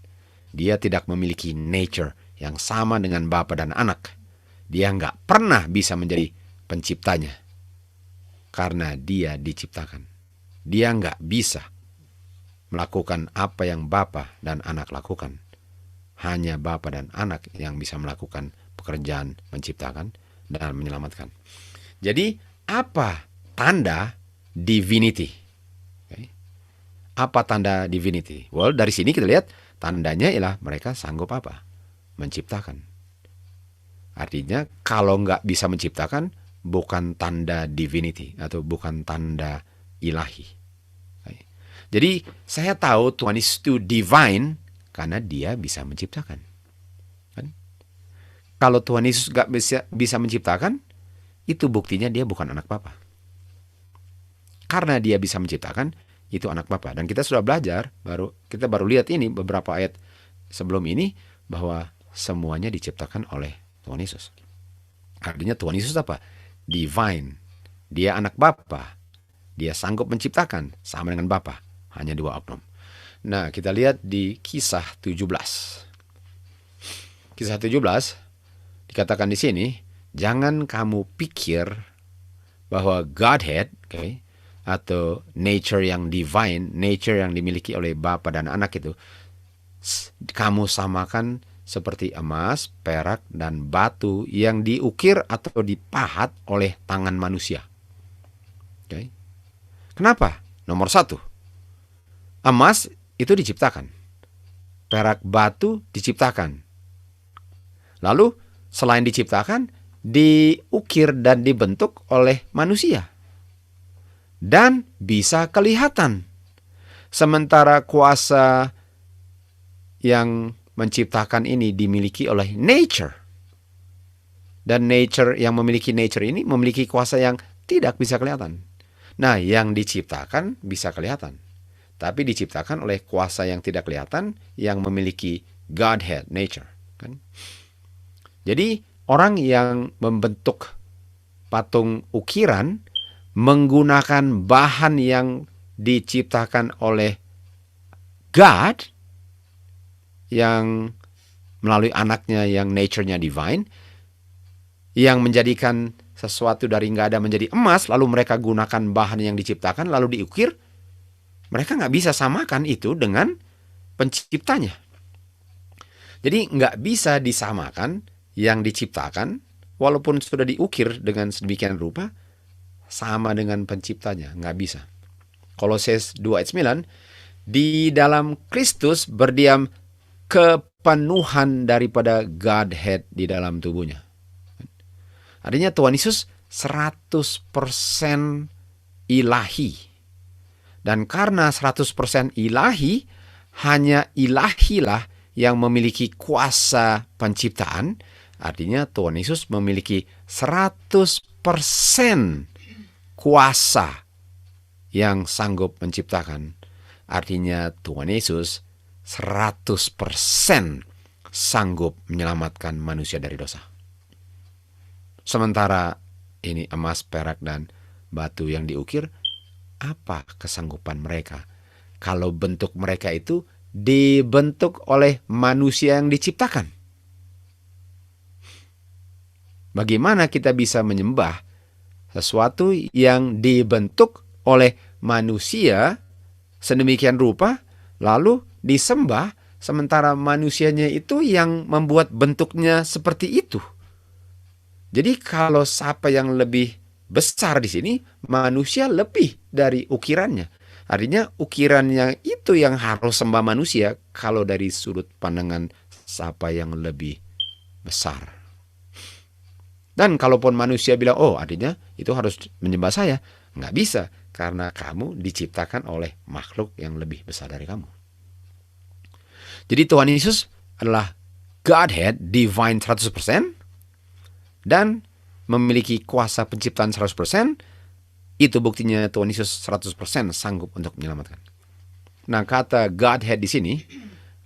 Dia tidak memiliki nature yang sama dengan Bapa dan anak. Dia nggak pernah bisa menjadi penciptanya. Karena dia diciptakan. Dia nggak bisa melakukan apa yang Bapa dan anak lakukan. Hanya Bapa dan anak yang bisa melakukan pekerjaan menciptakan dan menyelamatkan. Jadi apa tanda divinity? Okay. Apa tanda divinity? Well, dari sini kita lihat tandanya ialah mereka sanggup apa? Menciptakan. Artinya kalau nggak bisa menciptakan, bukan tanda divinity atau bukan tanda ilahi. Okay. Jadi saya tahu Tuhan itu divine karena dia bisa menciptakan. Kan? Kalau Tuhan Yesus nggak bisa menciptakan, itu buktinya dia bukan anak Bapa. Karena dia bisa menciptakan, itu anak Bapa. Dan kita sudah belajar, kita baru lihat ini beberapa ayat sebelum ini, bahwa semuanya diciptakan oleh Tuhan Yesus. Artinya Tuhan Yesus apa? Divine. Dia anak Bapa. Dia sanggup menciptakan sama dengan Bapa. Hanya dua oknum. Nah, kita lihat di Kisah 17. Kisah 17 dikatakan di sini, jangan kamu pikir bahwa Godhead, okay, atau nature yang divine, nature yang dimiliki oleh Bapa dan Anak itu, kamu samakan seperti emas, perak, dan batu yang diukir atau dipahat oleh tangan manusia. Okay. Kenapa? Nomor 1, emas itu diciptakan. Perak, batu diciptakan. Lalu selain diciptakan, diukir dan dibentuk oleh manusia. Dan bisa kelihatan. Sementara kuasa yang menciptakan ini dimiliki oleh nature. Dan nature yang memiliki nature ini memiliki kuasa yang tidak bisa kelihatan. Nah, yang diciptakan bisa kelihatan. Tapi diciptakan oleh kuasa yang tidak kelihatan yang memiliki Godhead, nature. Kan? Jadi orang yang membentuk patung ukiran menggunakan bahan yang diciptakan oleh God, yang melalui anaknya yang nature-nya divine, yang menjadikan sesuatu dari nggak ada menjadi emas, lalu mereka gunakan bahan yang diciptakan, lalu diukir. Mereka nggak bisa samakan itu dengan penciptanya. Jadi nggak bisa disamakan yang diciptakan, walaupun sudah diukir dengan sedemikian rupa, sama dengan penciptanya. Nggak bisa. Kolose 2 ayat 9, di dalam Kristus berdiam kepenuhan daripada Godhead di dalam tubuhnya. Artinya Tuhan Yesus 100% ilahi. Dan karena 100% ilahi, hanya ilahilah yang memiliki kuasa penciptaan. Artinya Tuhan Yesus memiliki 100% kuasa yang sanggup menciptakan. Artinya Tuhan Yesus 100% sanggup menyelamatkan manusia dari dosa. Sementara ini emas, perak, dan batu yang diukir, apa kesanggupan mereka kalau bentuk mereka itu dibentuk oleh manusia yang diciptakan? Bagaimana kita bisa menyembah sesuatu yang dibentuk oleh manusia sedemikian rupa, lalu disembah, sementara manusianya itu yang membuat bentuknya seperti itu? Jadi kalau siapa yang lebih besar di sini, manusia lebih dari ukirannya. Artinya ukirannya itu yang harus sembah manusia kalau dari sudut pandangan siapa yang lebih besar. Dan kalaupun manusia bilang, oh artinya itu harus menyembah saya. Nggak bisa, karena kamu diciptakan oleh makhluk yang lebih besar dari kamu. Jadi Tuhan Yesus adalah Godhead, divine 100%, dan memiliki kuasa penciptaan 100%, itu buktinya Tuhan Yesus 100% sanggup untuk menyelamatkan. Nah, kata Godhead di sini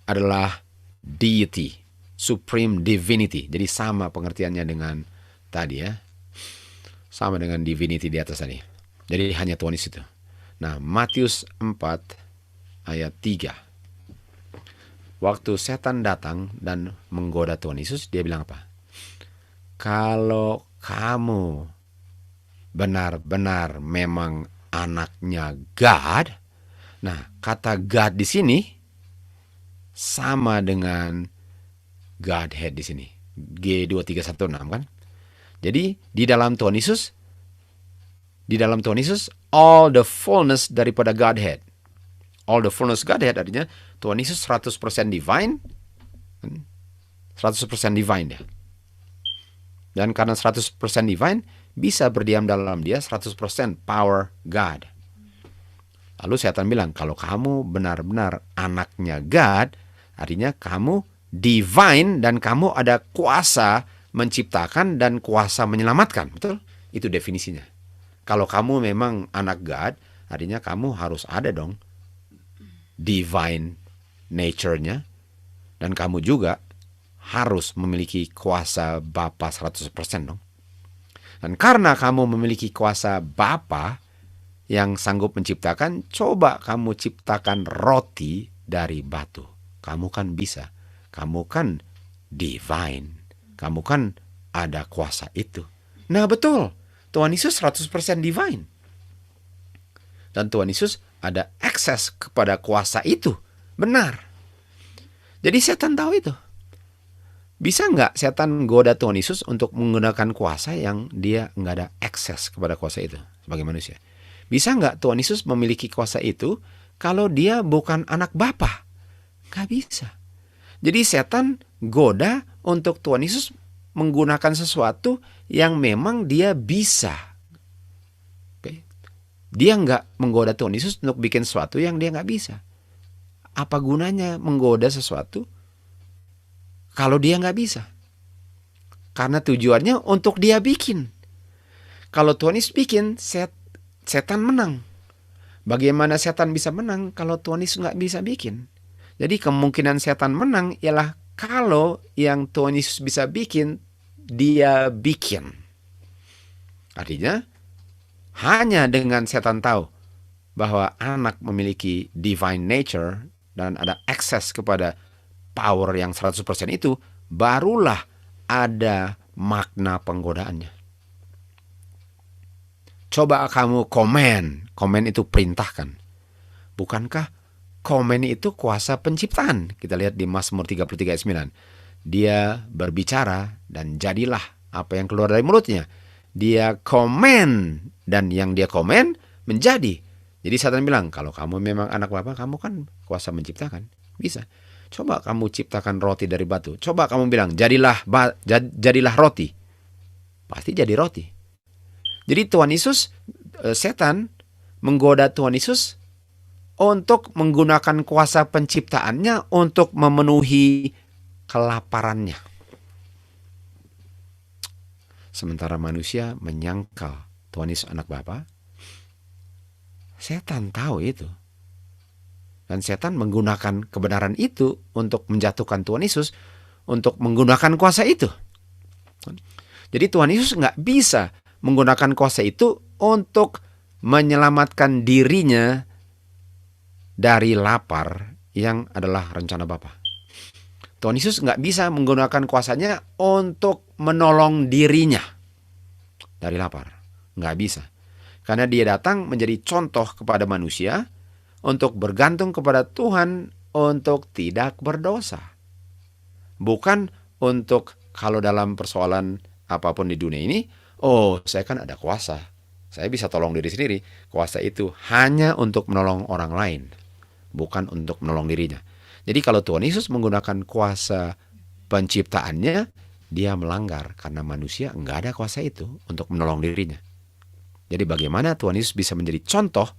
adalah deity, supreme divinity. Jadi sama pengertiannya dengan tadi ya. Sama dengan divinity di atas tadi. Jadi hanya Tuhan Yesus itu. Nah, Matius 4 ayat 3. Waktu setan datang dan menggoda Tuhan Yesus, dia bilang apa? Kalau kamu benar-benar memang anaknya God, nah kata God di sini sama dengan Godhead di sini, G2316 kan? Jadi di dalam Tuhan Yesus, all the fullness daripada Godhead. All the fullness Godhead artinya Tuhan Yesus 100% divine, 100% divine dia. Dan karena 100% divine, bisa berdiam dalam dia 100% power God. Lalu setan bilang, kalau kamu benar-benar anaknya God, artinya kamu divine dan kamu ada kuasa menciptakan dan kuasa menyelamatkan. Betul? Itu definisinya. Kalau kamu memang anak God, artinya kamu harus ada dong divine nature-nya. Dan kamu juga harus memiliki kuasa Bapa 100% dong. Dan karena kamu memiliki kuasa Bapa yang sanggup menciptakan, coba kamu ciptakan roti dari batu. Kamu kan bisa. Kamu kan divine. Kamu kan ada kuasa itu. Nah betul, Tuhan Yesus 100% divine. Dan Tuhan Yesus ada akses kepada kuasa itu. Benar. Jadi setan tahu itu. Bisa nggak setan goda Tuhan Yesus untuk menggunakan kuasa yang dia nggak ada akses kepada kuasa itu sebagai manusia? Bisa nggak Tuhan Yesus memiliki kuasa itu kalau dia bukan anak Bapa? Nggak bisa. Jadi setan goda untuk Tuhan Yesus menggunakan sesuatu yang memang dia bisa. Oke. Dia nggak menggoda Tuhan Yesus untuk bikin sesuatu yang dia nggak bisa. Apa gunanya menggoda sesuatu kalau dia nggak bisa? Karena tujuannya untuk dia bikin. Kalau Tuhan Yesus bikin, setan menang. Bagaimana setan bisa menang kalau Tuhan Yesus nggak bisa bikin? Jadi kemungkinan setan menang ialah kalau yang Tuhan Yesus bisa bikin, dia bikin. Artinya, hanya dengan setan tahu bahwa anak memiliki divine nature dan ada akses kepada power yang 100% itu, barulah ada makna penggodaannya. Coba kamu komen itu perintahkan. Bukankah komen itu kuasa penciptaan? Kita lihat di Mazmur 33 ayat 9. Dia berbicara dan jadilah apa yang keluar dari mulutnya. Dia komen dan yang dia komen menjadi. Jadi Satan bilang, kalau kamu memang anak Bapa, kamu kan kuasa menciptakan. Bisa. Coba kamu ciptakan roti dari batu. Coba kamu bilang, jadilah roti. Pasti jadi roti. Jadi Tuhan Yesus, setan menggoda Tuhan Yesus untuk menggunakan kuasa penciptaannya untuk memenuhi kelaparannya. Sementara manusia menyangkal Tuhan Yesus anak Bapa, setan tahu itu. Dan setan menggunakan kebenaran itu untuk menjatuhkan Tuhan Yesus, untuk menggunakan kuasa itu. Jadi Tuhan Yesus nggak bisa menggunakan kuasa itu untuk menyelamatkan dirinya dari lapar yang adalah rencana Bapa. Tuhan Yesus nggak bisa menggunakan kuasanya untuk menolong dirinya dari lapar. Nggak bisa. Karena dia datang menjadi contoh kepada manusia untuk bergantung kepada Tuhan untuk tidak berdosa. Bukan untuk kalau dalam persoalan apapun di dunia ini, oh saya kan ada kuasa, saya bisa tolong diri sendiri. Kuasa itu hanya untuk menolong orang lain, bukan untuk menolong dirinya. Jadi kalau Tuhan Yesus menggunakan kuasa penciptaannya, dia melanggar karena manusia nggak ada kuasa itu untuk menolong dirinya. Jadi bagaimana Tuhan Yesus bisa menjadi contoh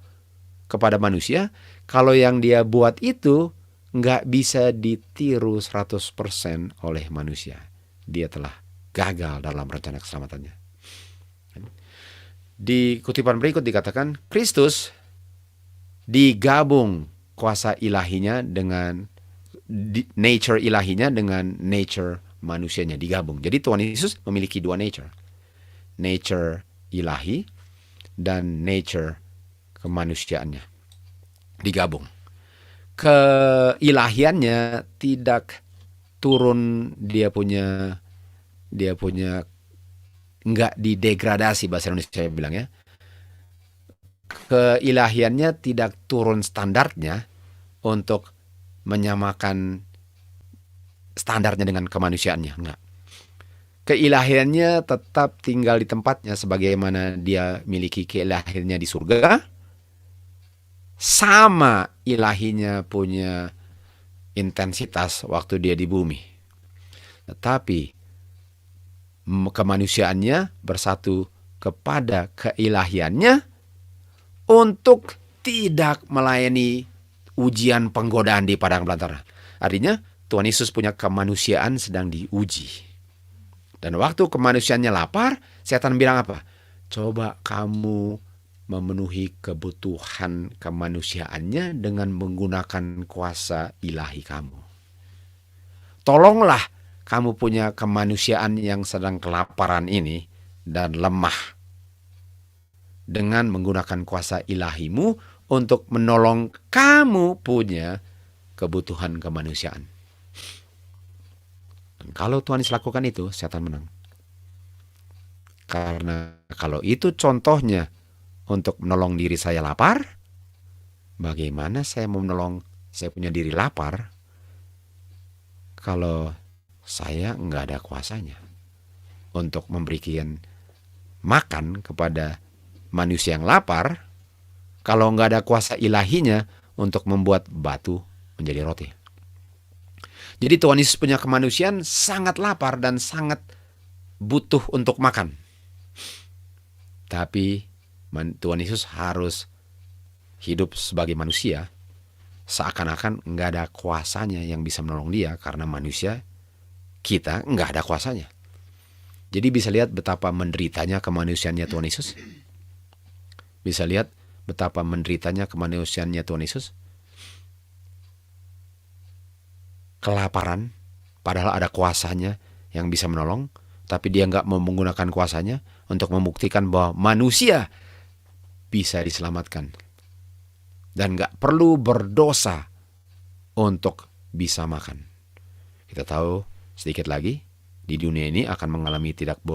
kepada manusia kalau yang dia buat itu nggak bisa ditiru 100% oleh manusia. Dia telah gagal dalam rencana keselamatannya. Di kutipan berikut dikatakan, Kristus digabung kuasa ilahinya dengan nature ilahinya dengan nature manusianya, digabung. Jadi Tuhan Yesus memiliki dua nature. Nature ilahi dan nature kemanusiaannya. Digabung. Keilahiannya tidak turun, dia punya nggak didegradasi, bahasa Indonesia saya bilang ya. Keilahiannya tidak turun standarnya untuk menyamakan standarnya dengan kemanusiaannya, enggak. Keilahiannya tetap tinggal di tempatnya sebagaimana dia miliki keilahiannya di surga. Sama ilahinya punya intensitas waktu dia di bumi. Tetapi kemanusiaannya bersatu kepada keilahiannya untuk tidak melayani ujian penggodaan di padang belantara. Artinya Tuhan Yesus punya kemanusiaan sedang diuji. Dan waktu kemanusiaannya lapar, setan bilang apa? Coba kamu memenuhi kebutuhan kemanusiaannya dengan menggunakan kuasa ilahi kamu. Tolonglah kamu punya kemanusiaan yang sedang kelaparan ini dan lemah dengan menggunakan kuasa ilahimu untuk menolong kamu punya kebutuhan kemanusiaan. Dan kalau Tuhan Yesus lakukan itu, setan menang. Karena kalau itu contohnya untuk menolong diri saya lapar, bagaimana saya mau menolong saya punya diri lapar kalau saya nggak ada kuasanya untuk memberikan makan kepada manusia yang lapar, kalau nggak ada kuasa ilahinya untuk membuat batu menjadi roti. Jadi Tuhan Yesus punya kemanusiaan sangat lapar dan sangat butuh untuk makan. Tapi Tuhan Yesus harus hidup sebagai manusia seakan-akan nggak ada kuasanya yang bisa menolong dia karena manusia kita nggak ada kuasanya. Jadi bisa lihat betapa menderitanya kemanusiaannya Tuhan Yesus. Bisa lihat betapa menderitanya kemanusiaannya Tuhan Yesus. kelaparan, padahal ada kuasanya yang bisa menolong, tapi dia nggak mau menggunakan kuasanya untuk membuktikan bahwa manusia bisa diselamatkan dan nggak perlu berdosa untuk bisa makan. Kita tahu sedikit lagi di dunia ini akan mengalami tidak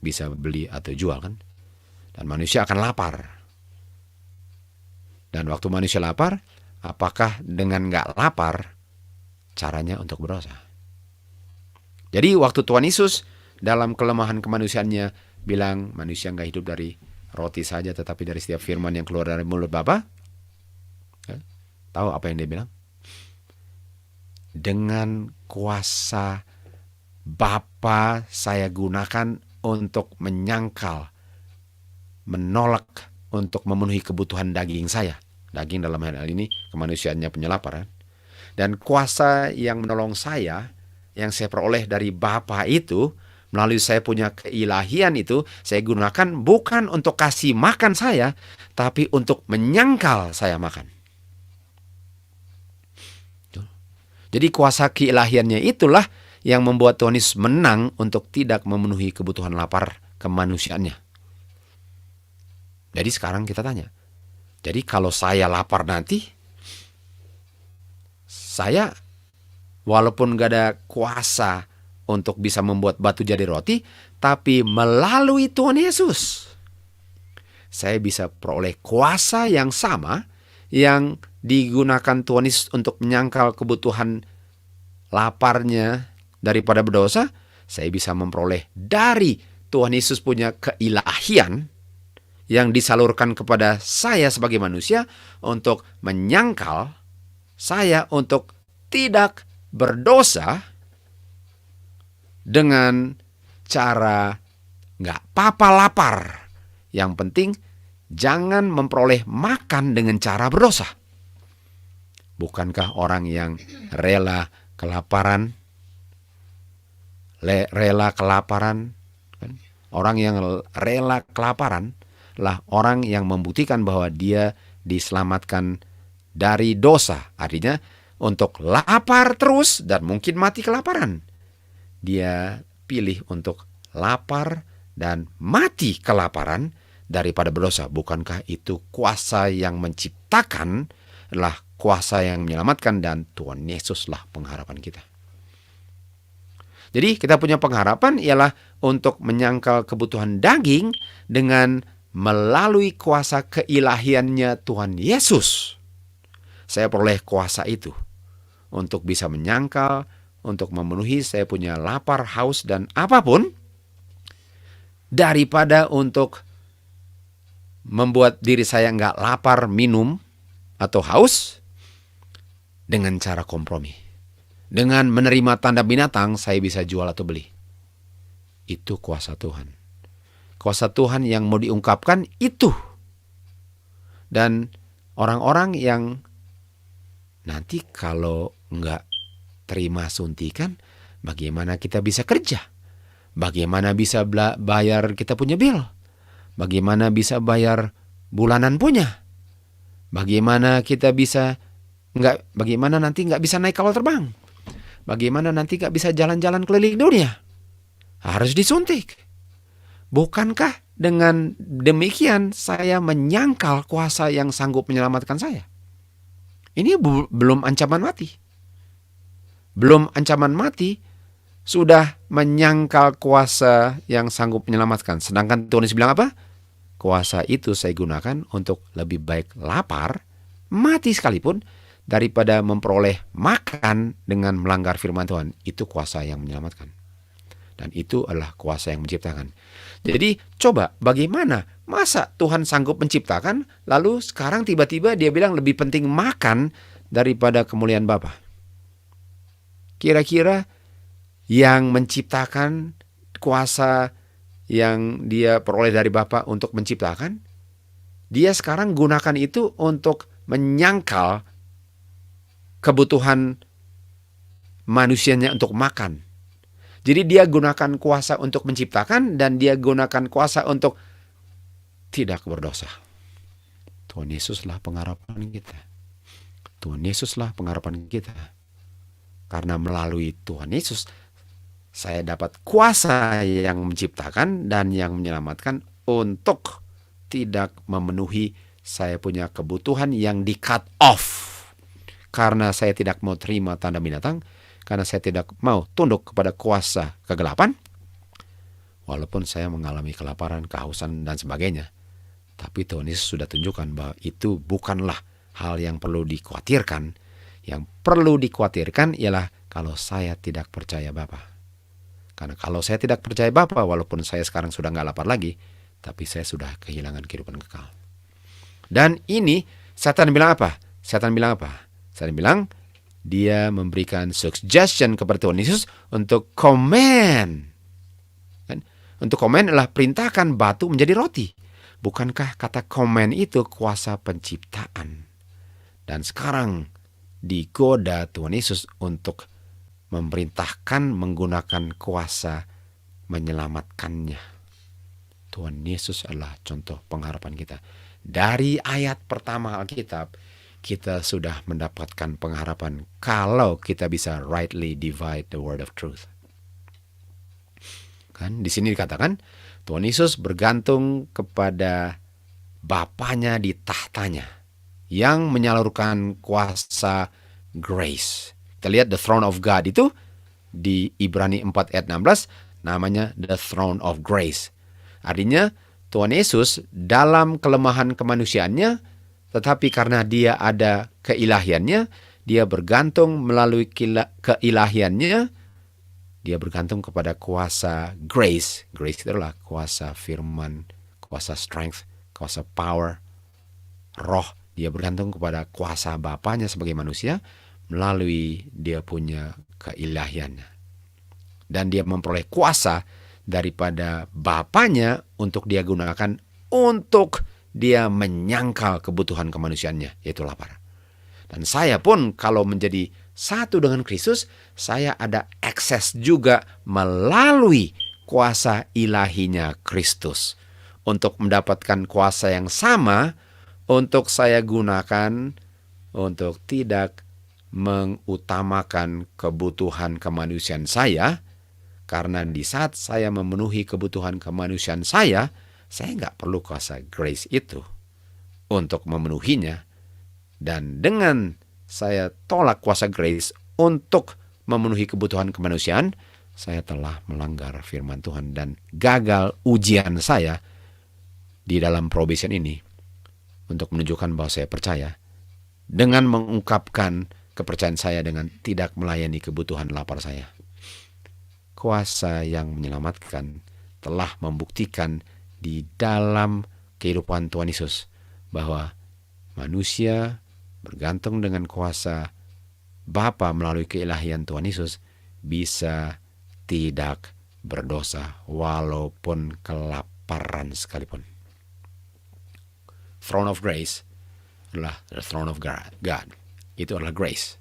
bisa beli atau jual kan, dan manusia akan lapar. Dan waktu manusia lapar, apakah dengan nggak lapar caranya untuk berdosa? Jadi waktu Tuhan Yesus dalam kelemahan kemanusiaannya bilang manusia nggak hidup dari roti saja, tetapi dari setiap firman yang keluar dari mulut Bapa. Tahu apa yang dia bilang? Dengan kuasa Bapa saya gunakan untuk menyangkal, menolak untuk memenuhi kebutuhan daging saya. Daging dalam hal ini kemanusiaannya penyelaparan. Dan kuasa yang menolong saya, yang saya peroleh dari Bapa itu, melalui saya punya keilahian itu, saya gunakan bukan untuk kasih makan saya, tapi untuk menyangkal saya makan. Jadi kuasa keilahiannya itulah yang membuat Tuhan Yesus menang untuk tidak memenuhi kebutuhan lapar kemanusiaannya. Jadi sekarang kita tanya, jadi kalau saya lapar nanti, saya walaupun gak ada kuasa untuk bisa membuat batu jadi roti, tapi melalui Tuhan Yesus, saya bisa peroleh kuasa yang sama yang digunakan Tuhan Yesus untuk menyangkal kebutuhan laparnya daripada berdosa. Saya bisa memperoleh dari Tuhan Yesus punya keilahian yang disalurkan kepada saya sebagai manusia untuk menyangkal saya untuk tidak berdosa dengan cara nggak apa-apa lapar. Yang penting jangan memperoleh makan dengan cara berdosa. Bukankah orang yang rela kelaparan, orang yang rela kelaparan lah orang yang membuktikan bahwa dia diselamatkan dari dosa. Artinya untuk lapar terus dan mungkin mati kelaparan, dia pilih untuk lapar dan mati kelaparan daripada berdosa. Bukankah itu kuasa yang menciptakan lah kuasa yang menyelamatkan, dan Tuhan Yesuslah pengharapan kita. Jadi kita punya pengharapan ialah untuk menyangkal kebutuhan daging dengan melalui kuasa keilahiannya Tuhan Yesus. Saya peroleh kuasa itu untuk bisa menyangkal, untuk memenuhi saya punya lapar, haus, dan apapun, daripada untuk membuat diri saya nggak lapar, minum, atau haus dengan cara kompromi. Dengan menerima tanda binatang, saya bisa jual atau beli. Itu kuasa Tuhan. Kuasa Tuhan yang mau diungkapkan itu. Dan orang-orang yang nanti kalau nggak terima suntikan, bagaimana kita bisa kerja? Bagaimana bisa bayar kita punya bil? Bagaimana bisa bayar bulanan punya? Bagaimana kita bisa bagaimana nanti nggak bisa naik kapal terbang? Bagaimana nanti nggak bisa jalan-jalan keliling dunia? Harus disuntik. Bukankah dengan demikian saya menyangkal kuasa yang sanggup menyelamatkan saya? Ini belum ancaman mati. Belum ancaman mati, sudah menyangkal kuasa yang sanggup menyelamatkan. Sedangkan Tuhan Yesus bilang apa? Kuasa itu saya gunakan untuk lebih baik lapar, mati sekalipun, daripada memperoleh makan dengan melanggar firman Tuhan. Itu kuasa yang menyelamatkan. Dan itu adalah kuasa yang menciptakan. Jadi coba bagaimana? Masa Tuhan sanggup menciptakan, lalu sekarang tiba-tiba dia bilang lebih penting makan daripada kemuliaan Bapa? Kira-kira yang menciptakan, kuasa yang dia peroleh dari Bapa untuk menciptakan, dia sekarang gunakan itu untuk menyangkal kebutuhan manusianya untuk makan. Jadi dia gunakan kuasa untuk menciptakan dan dia gunakan kuasa untuk tidak berdosa. Tuhan Yesuslah pengharapan kita. Tuhan Yesuslah pengharapan kita. Karena melalui Tuhan Yesus, saya dapat kuasa yang menciptakan dan yang menyelamatkan untuk tidak memenuhi saya punya kebutuhan yang di-cut off. Karena saya tidak mau terima tanda binatang, karena saya tidak mau tunduk kepada kuasa kegelapan, walaupun saya mengalami kelaparan, kehausan, dan sebagainya. Tapi Tuhan Yesus sudah tunjukkan bahwa itu bukanlah hal yang perlu dikhawatirkan. Yang perlu dikhawatirkan ialah kalau saya tidak percaya Bapa. Karena kalau saya tidak percaya Bapa, walaupun saya sekarang sudah nggak lapar lagi, tapi saya sudah kehilangan kehidupan kekal. Dan ini Setan bilang apa? Setan bilang dia memberikan suggestion kepada Tuhan Yesus untuk command. Untuk command adalah perintahkan batu menjadi roti. Bukankah kata command itu kuasa penciptaan? Dan sekarang digoda Tuhan Yesus untuk memerintahkan menggunakan kuasa menyelamatkannya. Tuhan Yesus adalah contoh pengharapan kita. Dari ayat pertama Alkitab, kita sudah mendapatkan pengharapan kalau kita bisa rightly divide the word of truth. Kan di sini dikatakan Tuhan Yesus bergantung kepada Bapanya di tahtanya yang menyalurkan kuasa grace. Kita lihat the throne of God itu di Ibrani 4 ayat 16 namanya the throne of grace. Artinya Tuhan Yesus dalam kelemahan kemanusiaannya, tetapi karena dia ada keilahiannya, dia bergantung melalui keilahiannya, dia bergantung kepada kuasa grace. Grace itu adalah kuasa firman, kuasa strength, kuasa power, roh. Dia bergantung kepada kuasa Bapanya sebagai manusia melalui dia punya keilahiannya. Dan dia memperoleh kuasa daripada Bapanya untuk dia gunakan untuk dia menyangkal kebutuhan kemanusiaannya, yaitu lapar. Dan saya pun kalau menjadi satu dengan Kristus, saya ada akses juga melalui kuasa ilahinya Kristus. Untuk mendapatkan kuasa yang sama, untuk saya gunakan untuk tidak mengutamakan kebutuhan kemanusiaan saya. Karena di saat saya memenuhi kebutuhan kemanusiaan saya nggak perlu kuasa grace itu untuk memenuhinya. Dan dengan saya tolak kuasa grace untuk memenuhi kebutuhan kemanusiaan, saya telah melanggar firman Tuhan dan gagal ujian saya di dalam probation ini untuk menunjukkan bahwa saya percaya dengan mengungkapkan kepercayaan saya dengan tidak melayani kebutuhan lapar saya. Kuasa yang menyelamatkan telah membuktikan di dalam kehidupan Tuhan Yesus bahwa manusia bergantung dengan kuasa Bapa melalui keilahian Tuhan Yesus bisa tidak berdosa walaupun kelaparan sekalipun. Throne of grace adalah the throne of God. Itu adalah grace.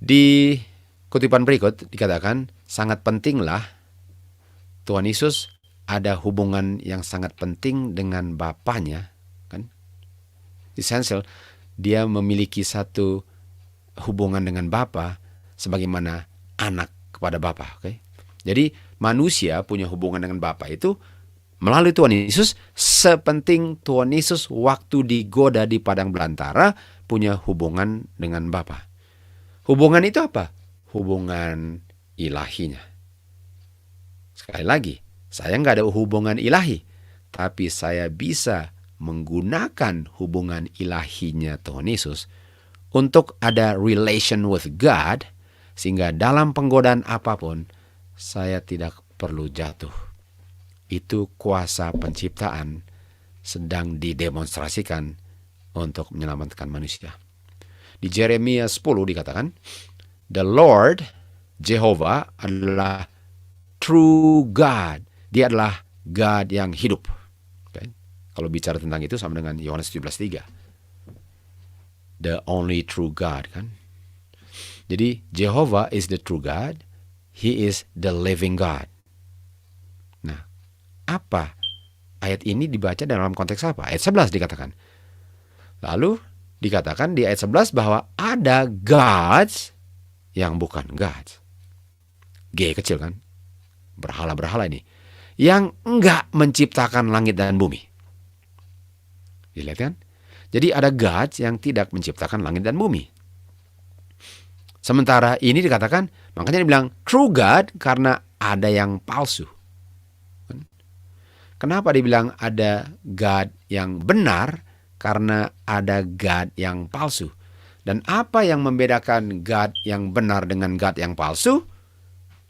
Di kutipan berikut dikatakan sangat pentinglah Tuhan Yesus ada hubungan yang sangat penting dengan Bapanya, kan? Essential, dia memiliki satu hubungan dengan Bapa sebagaimana anak kepada Bapa, okay? Jadi manusia punya hubungan dengan Bapa itu melalui Tuhan Yesus, sepenting Tuhan Yesus waktu digoda di padang belantara punya hubungan dengan Bapa. Hubungan itu apa? Hubungan ilahinya. Sekali lagi, saya nggak ada hubungan ilahi, tapi saya bisa menggunakan hubungan ilahinya Tuhan Yesus untuk ada relation with God, sehingga dalam penggodaan apapun, saya tidak perlu jatuh. Itu kuasa penciptaan sedang didemonstrasikan untuk menyelamatkan manusia. Di Yeremia 10 dikatakan, The Lord, Jehovah, adalah true God. Dia adalah God yang hidup. Okay? Kalau bicara tentang itu sama dengan Yohanes 17:3. The only true God, kan? Jadi Jehovah is the true God. He is the living God. Nah, apa? Ayat ini dibaca dalam konteks apa? Ayat 11 dikatakan. Lalu dikatakan di ayat 11 bahwa ada gods yang bukan God. G kecil kan? Berhala-berhala ini. Yang enggak menciptakan langit dan bumi. Dilihat kan? Jadi ada God yang tidak menciptakan langit dan bumi. Sementara ini dikatakan, makanya dibilang true God karena ada yang palsu. Kenapa dibilang ada God yang benar? Karena ada God yang palsu. Dan apa yang membedakan God yang benar dengan God yang palsu?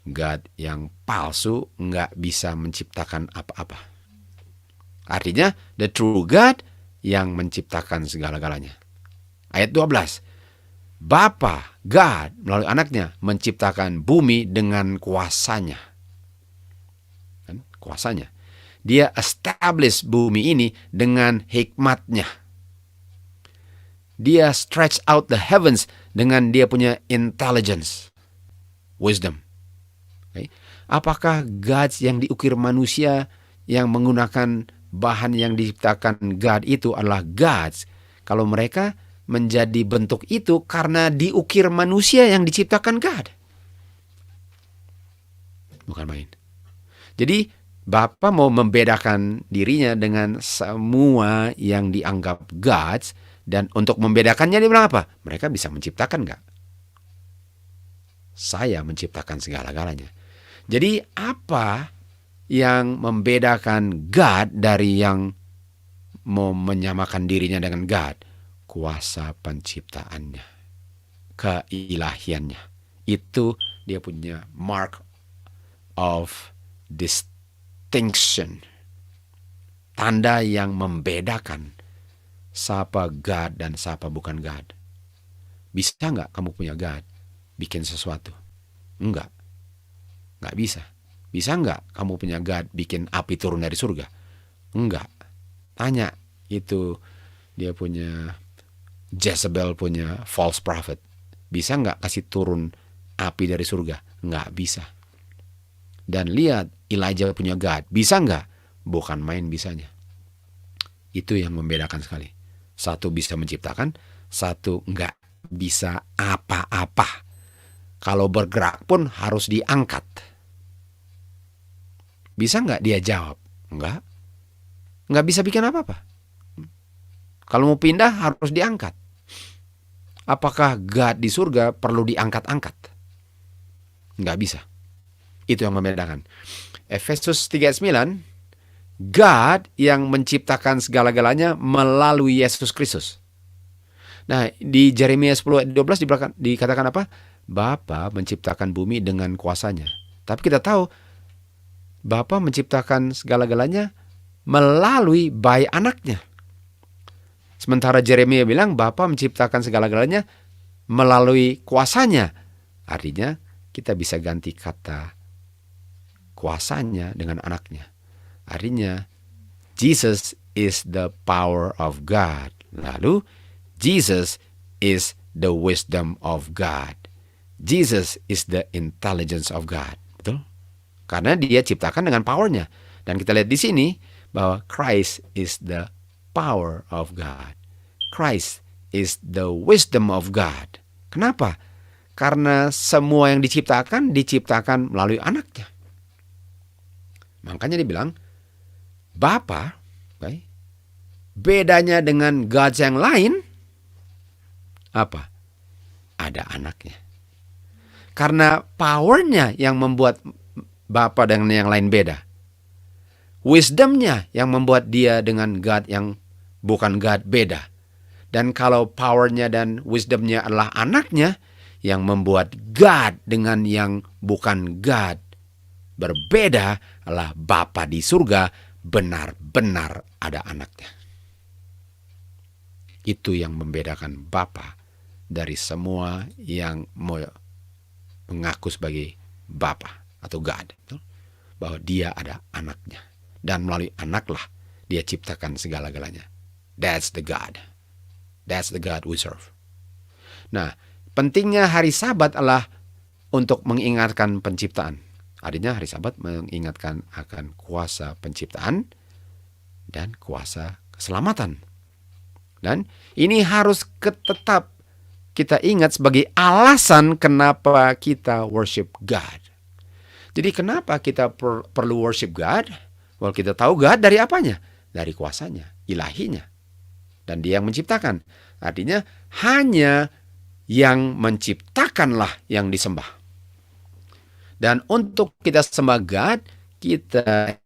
God yang palsu nggak bisa menciptakan apa-apa. Artinya, the true God yang menciptakan segala-galanya. Ayat 12. Bapa, God, melalui anaknya, menciptakan bumi dengan kuasanya. Kan? Kuasanya. Dia establish bumi ini dengan hikmatnya. Dia stretch out the heavens dengan dia punya intelligence, wisdom. Okay. Apakah gods yang diukir manusia yang menggunakan bahan yang diciptakan God itu adalah gods? Kalau mereka menjadi bentuk itu karena diukir manusia yang diciptakan God. Bukan main. Jadi Bapa mau membedakan dirinya dengan semua yang dianggap gods. Dan untuk membedakannya dia bilang apa? Mereka bisa menciptakan gak? Saya menciptakan segala-galanya. Jadi apa yang membedakan God dari yang mau menyamakan dirinya dengan God? Kuasa penciptaannya. Keilahiannya. Itu dia punya mark of distinction. Tanda yang membedakan siapa God dan siapa bukan God. Bisa nggak kamu punya God bikin sesuatu? Enggak. Nggak bisa. Bisa nggak kamu punya God bikin api turun dari surga? Enggak. Tanya itu dia punya Jezebel punya false prophet. Bisa nggak kasih turun api dari surga? Nggak bisa. Dan lihat Elijah punya God. Bisa nggak? Bukan main bisanya. Itu yang membedakan sekali. Satu bisa menciptakan, satu nggak bisa apa-apa. Kalau bergerak pun harus diangkat. Bisa nggak dia jawab? Nggak. Nggak bisa bikin apa-apa. Kalau mau pindah harus diangkat. Apakah God di surga perlu diangkat-angkat? Nggak bisa. Itu yang membedakan. Efesus 3:9. God yang menciptakan segala-galanya melalui Yesus Kristus. Nah, di Yeremia 10:12 dikatakan apa? Bapa menciptakan bumi dengan kuasanya. Tapi kita tahu Bapa menciptakan segala-galanya melalui bayi anaknya. Sementara Yeremia bilang Bapa menciptakan segala-galanya melalui kuasanya. Artinya kita bisa ganti kata kuasanya dengan anaknya. Artinya, Jesus is the power of God. Lalu, Jesus is the wisdom of God. Jesus is the intelligence of God. Betul? Karena dia ciptakan dengan powernya. Dan kita lihat di sini bahwa Christ is the power of God. Christ is the wisdom of God. Kenapa? Karena semua yang diciptakan melalui anaknya. Makanya dibilang, Bapa, okay, bedanya dengan God yang lain, apa? Ada anaknya. Karena powernya yang membuat Bapa dengan yang lain beda. Wisdomnya yang membuat dia dengan God yang bukan God beda. Dan kalau powernya dan wisdomnya adalah anaknya, yang membuat God dengan yang bukan God berbeda adalah Bapa di surga, benar-benar ada anaknya. Itu yang membedakan Bapa dari semua yang mau mengaku sebagai Bapa atau God. Bahwa dia ada anaknya. Dan melalui anaklah dia ciptakan segala-galanya. That's the God. That's the God we serve. Nah, pentingnya hari Sabat adalah untuk mengingatkan penciptaan. Artinya hari Sabat mengingatkan akan kuasa penciptaan dan kuasa keselamatan. Dan ini harus tetap kita ingat sebagai alasan kenapa kita worship God. Jadi kenapa kita perlu worship God? Well, kita tahu God dari apanya? Dari kuasanya, ilahinya. Dan dia yang menciptakan. Artinya hanya yang menciptakanlah yang disembah. Dan untuk kita sembah God, kita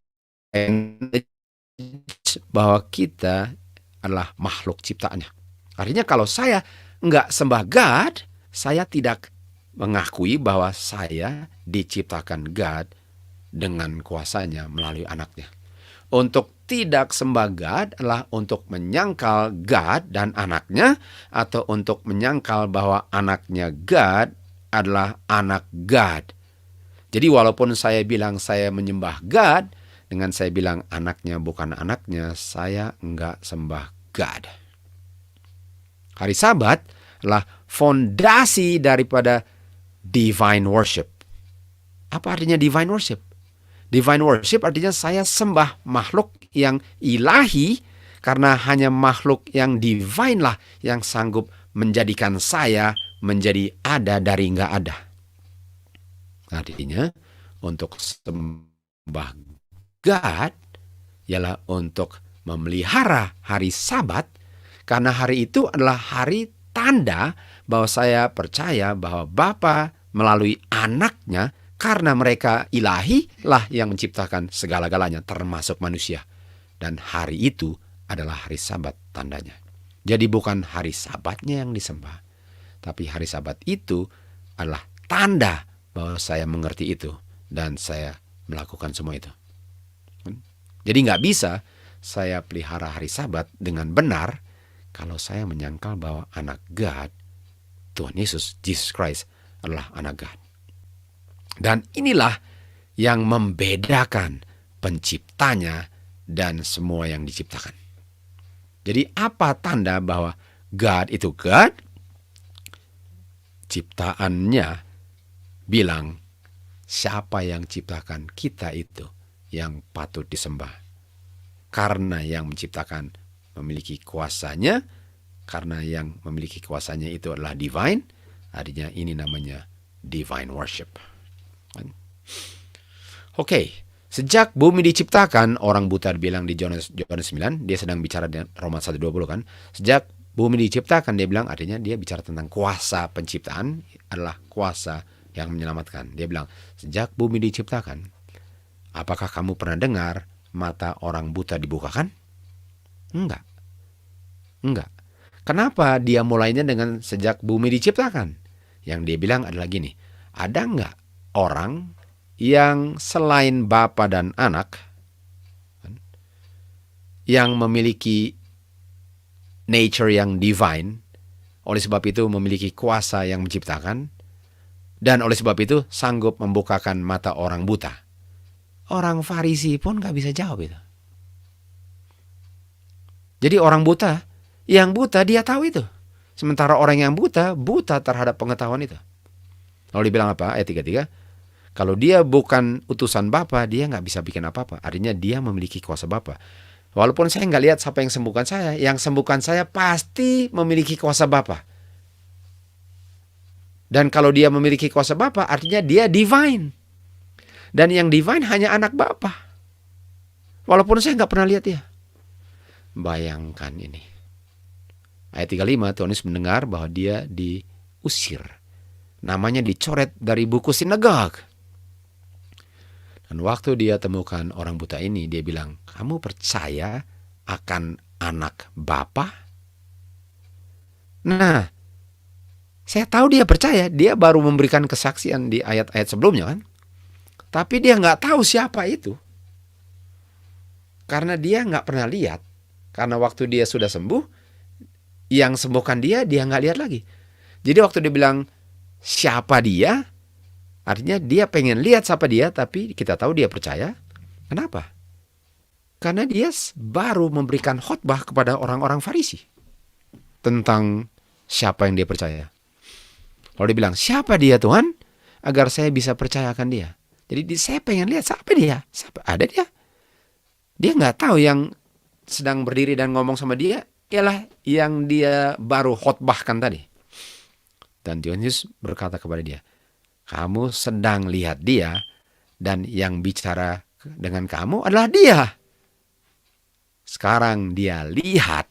bahwa kita adalah makhluk ciptaannya. Artinya kalau saya nggak sembah God, saya tidak mengakui bahwa saya diciptakan God dengan kuasanya melalui anaknya. Untuk tidak sembah God adalah untuk menyangkal God dan anaknya, atau untuk menyangkal bahwa anaknya God adalah anak God. Jadi walaupun saya bilang saya menyembah God, dengan saya bilang anaknya bukan anaknya, saya enggak sembah God. Hari Sabat adalah fondasi daripada divine worship. Apa artinya divine worship? Divine worship artinya saya sembah makhluk yang ilahi, karena hanya makhluk yang divine lah yang sanggup menjadikan saya menjadi ada dari enggak ada. Artinya untuk sembah God ialah untuk memelihara hari Sabat, karena hari itu adalah hari tanda bahwa saya percaya bahwa Bapa melalui anaknya, karena mereka ilahi lah yang menciptakan segala-galanya termasuk manusia. Dan hari itu adalah hari Sabat tandanya. Jadi bukan hari Sabatnya yang disembah, tapi hari Sabat itu adalah tanda bahwa saya mengerti itu dan saya melakukan semua itu. Jadi nggak bisa saya pelihara hari Sabat dengan benar kalau saya menyangkal bahwa anak God, Tuhan Yesus, Jesus Christ, adalah anak God. Dan inilah yang membedakan penciptanya dan semua yang diciptakan. Jadi apa tanda bahwa God itu God? Ciptaannya bilang siapa yang ciptakan kita itu yang patut disembah. Karena yang menciptakan memiliki kuasanya, karena yang memiliki kuasanya itu adalah divine, artinya ini namanya divine worship. Oke, sejak bumi diciptakan, orang buta bilang di Yohanes 9, dia sedang bicara di Roma 1:20 kan. Sejak bumi diciptakan, dia bilang artinya dia bicara tentang kuasa penciptaan adalah kuasa yang menyelamatkan. Dia bilang, sejak bumi diciptakan, apakah kamu pernah dengar mata orang buta dibukakan? Enggak. Kenapa dia mulainya dengan sejak bumi diciptakan? Yang dia bilang adalah gini, ada enggak orang yang selain Bapa dan Anak yang memiliki nature yang divine, oleh sebab itu memiliki kuasa yang menciptakan, dan oleh sebab itu sanggup membukakan mata orang buta? Orang Farisi pun gak bisa jawab itu. Jadi orang buta, yang buta dia tahu itu. Sementara orang yang buta terhadap pengetahuan itu. Lalu dibilang apa? Ayat 33. Kalau dia bukan utusan Bapa, dia gak bisa bikin apa-apa. Artinya dia memiliki kuasa Bapa. Walaupun saya gak lihat siapa yang sembuhkan saya, yang sembuhkan saya pasti memiliki kuasa Bapa. Dan kalau dia memiliki kuasa Bapa, artinya dia divine. Dan yang divine hanya anak Bapa. Walaupun saya nggak pernah lihat dia. Bayangkan ini. Ayat 35, Tuhan Yesus mendengar bahwa dia diusir. Namanya dicoret dari buku sinagog. Dan waktu dia temukan orang buta ini, dia bilang, kamu percaya akan anak Bapa? Nah, saya tahu dia percaya. Dia baru memberikan kesaksian di ayat-ayat sebelumnya kan. Tapi dia nggak tahu siapa itu. Karena dia nggak pernah lihat. Karena waktu dia sudah sembuh, yang sembuhkan dia nggak lihat lagi. Jadi waktu dia bilang siapa dia, artinya dia pengen lihat siapa dia, tapi kita tahu dia percaya. Kenapa? Karena dia baru memberikan khotbah kepada orang-orang Farisi tentang siapa yang dia percaya. Lalu dia bilang, siapa dia Tuhan? Agar saya bisa percayakan dia. Jadi saya pengen lihat siapa dia. Siapa ada dia? Dia nggak tahu yang sedang berdiri dan ngomong sama dia ialah yang dia baru khotbahkan tadi. Dan Tuhan Yesus berkata kepada dia, kamu sedang lihat dia, dan yang bicara dengan kamu adalah dia. Sekarang dia lihat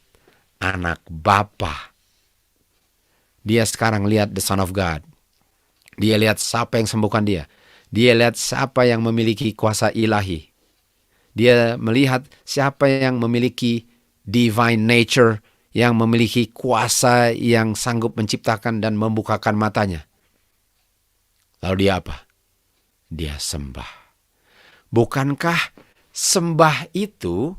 anak Bapa. Dia sekarang lihat the Son of God. Dia lihat siapa yang sembuhkan dia. Dia lihat siapa yang memiliki kuasa ilahi. Dia melihat siapa yang memiliki divine nature, yang memiliki kuasa yang sanggup menciptakan dan membukakan matanya. Lalu dia apa? Dia sembah. Bukankah sembah itu